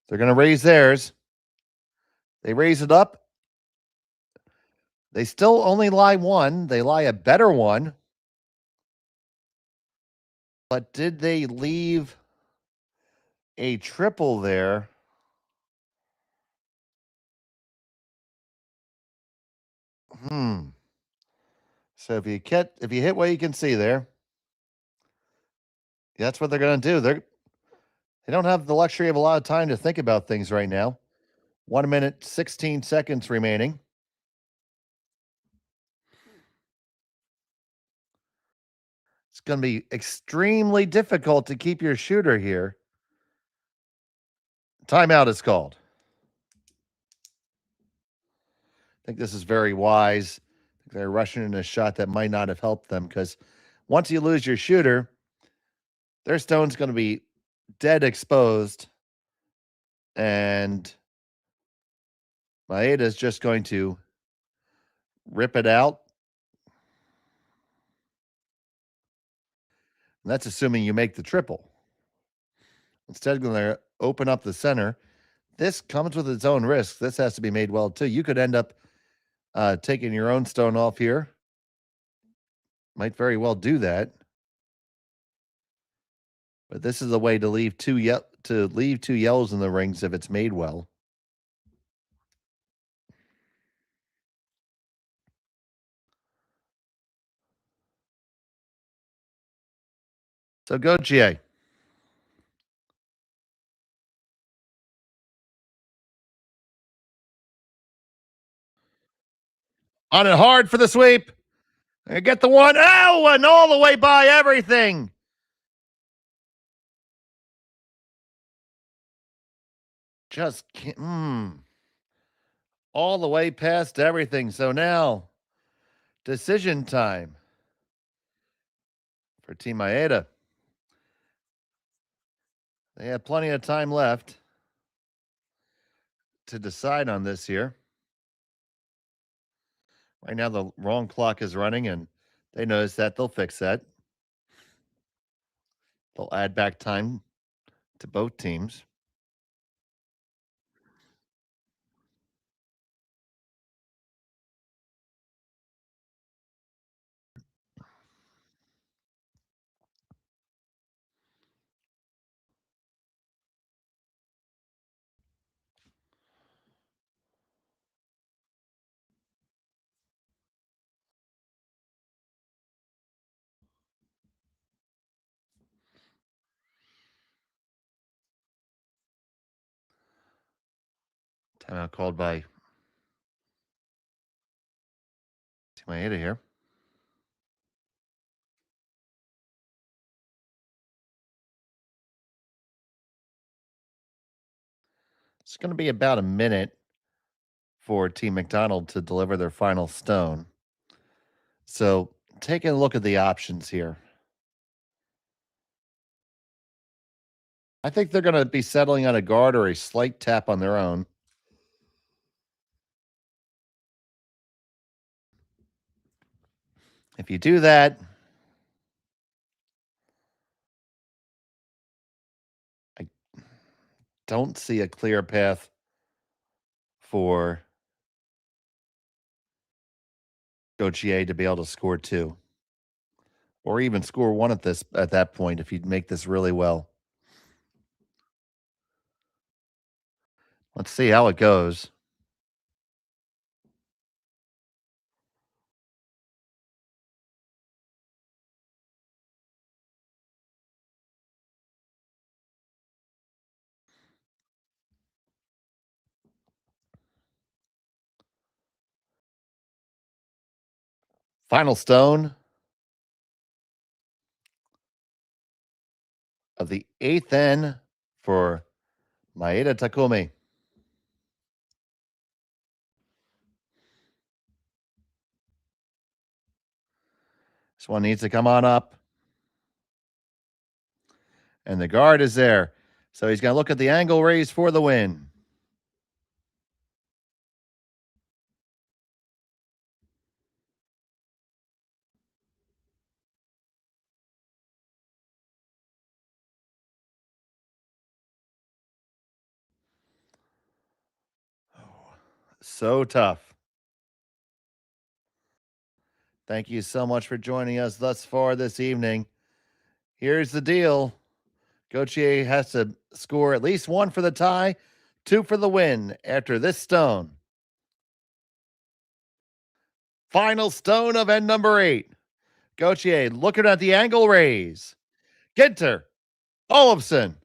Speaker 4: They're going to raise theirs. They raise it up. They still only lie 1. They lie a better one. But did they leave a triple there? So if you hit what you can see there, that's what they're going to do. They don't have the luxury of a lot of time to think about things right now. 1 minute, 16 seconds remaining. It's going to be extremely difficult to keep your shooter here. Timeout is called. I think this is very wise. They're rushing in a shot that might not have helped them because once you lose your shooter, their stone's going to be dead exposed. And Maeda is just going to rip it out And that's assuming you make the triple. Instead, going to open up the center. This comes with its own risk. This has to be made well, too. You could end up taking your own stone off here. Might very well do that. But this is a way to leave two yellows in the rings if it's made well. So go GA. On it hard for the sweep. Get the one. Oh, and all the way by everything. Just can't. All the way past everything. So now, decision time for Team Maeda. They have plenty of time left to decide on this here. Right now, the wrong clock is running, and they notice that. They'll fix that. They'll add back time to both teams. Timeout called by Team Maeda here. It's going to be about a minute for Team McDonald to deliver their final stone. So taking a look at the options here. I think they're going to be settling on a guard or a slight tap on their own. If you do that, I don't see a clear path for Gauthier to be able to score 2. Or even score 1 at that point if you'd make this really well. Let's see how it goes. Final stone of the 8th N for Maeda Takumi. This one needs to come on up. And the guard is there. So he's going to look at the angle raise for the win. So tough. Thank you so much for joining us thus far this evening. Here's the deal. Gauthier has to score at least 1 for the tie, 2 for the win after this stone. Final stone of end number 8. Gauthier looking at the angle raise. Ginter. Olofsson.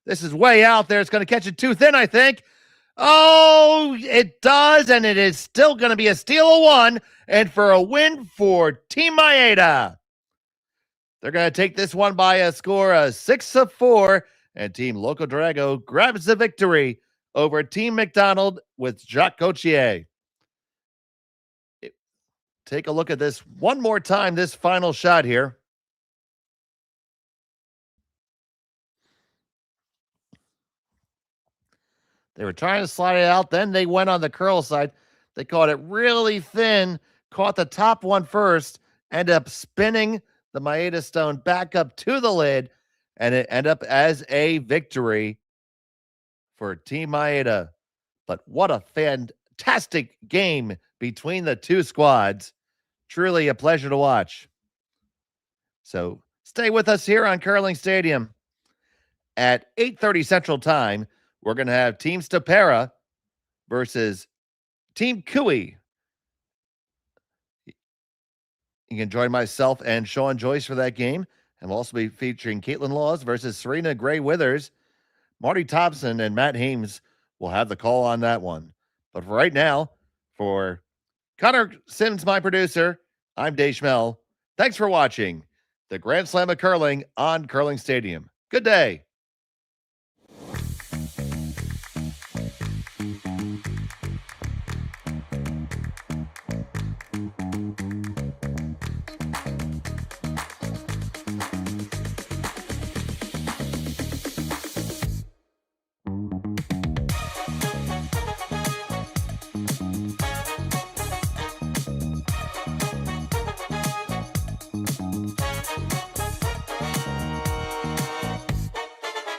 Speaker 4: This is way out there. It's going to catch it too thin, I think. Oh, it does, and it is still going to be a steal of 1, and for a win for Team Maeda. They're going to take this one by a score of 6-4, and Team Loco Drago grabs the victory over Team McDonald with Jacques Gauthier. Take a look at this one more time, this final shot here. They were trying to slide it out. Then they went on the curl side. They caught it really thin, caught the top one first, ended up spinning the Maeda stone back up to the lid, and it end up as a victory for Team Maeda. But what a fantastic game between the two squads. Truly a pleasure to watch. So stay with us here on Curling Stadium. At 8:30 Central Time, we're going to have Team Stapera versus Team Cooey. You can join myself and Sean Joyce for that game. And we'll also be featuring Caitlin Laws versus Serena Gray Withers. Marty Thompson and Matt Hames will have the call on that one. But for right now, for Connor Sims, my producer, I'm Dave Schmel. Thanks for watching the Grand Slam of Curling on Curling Stadium. Good day.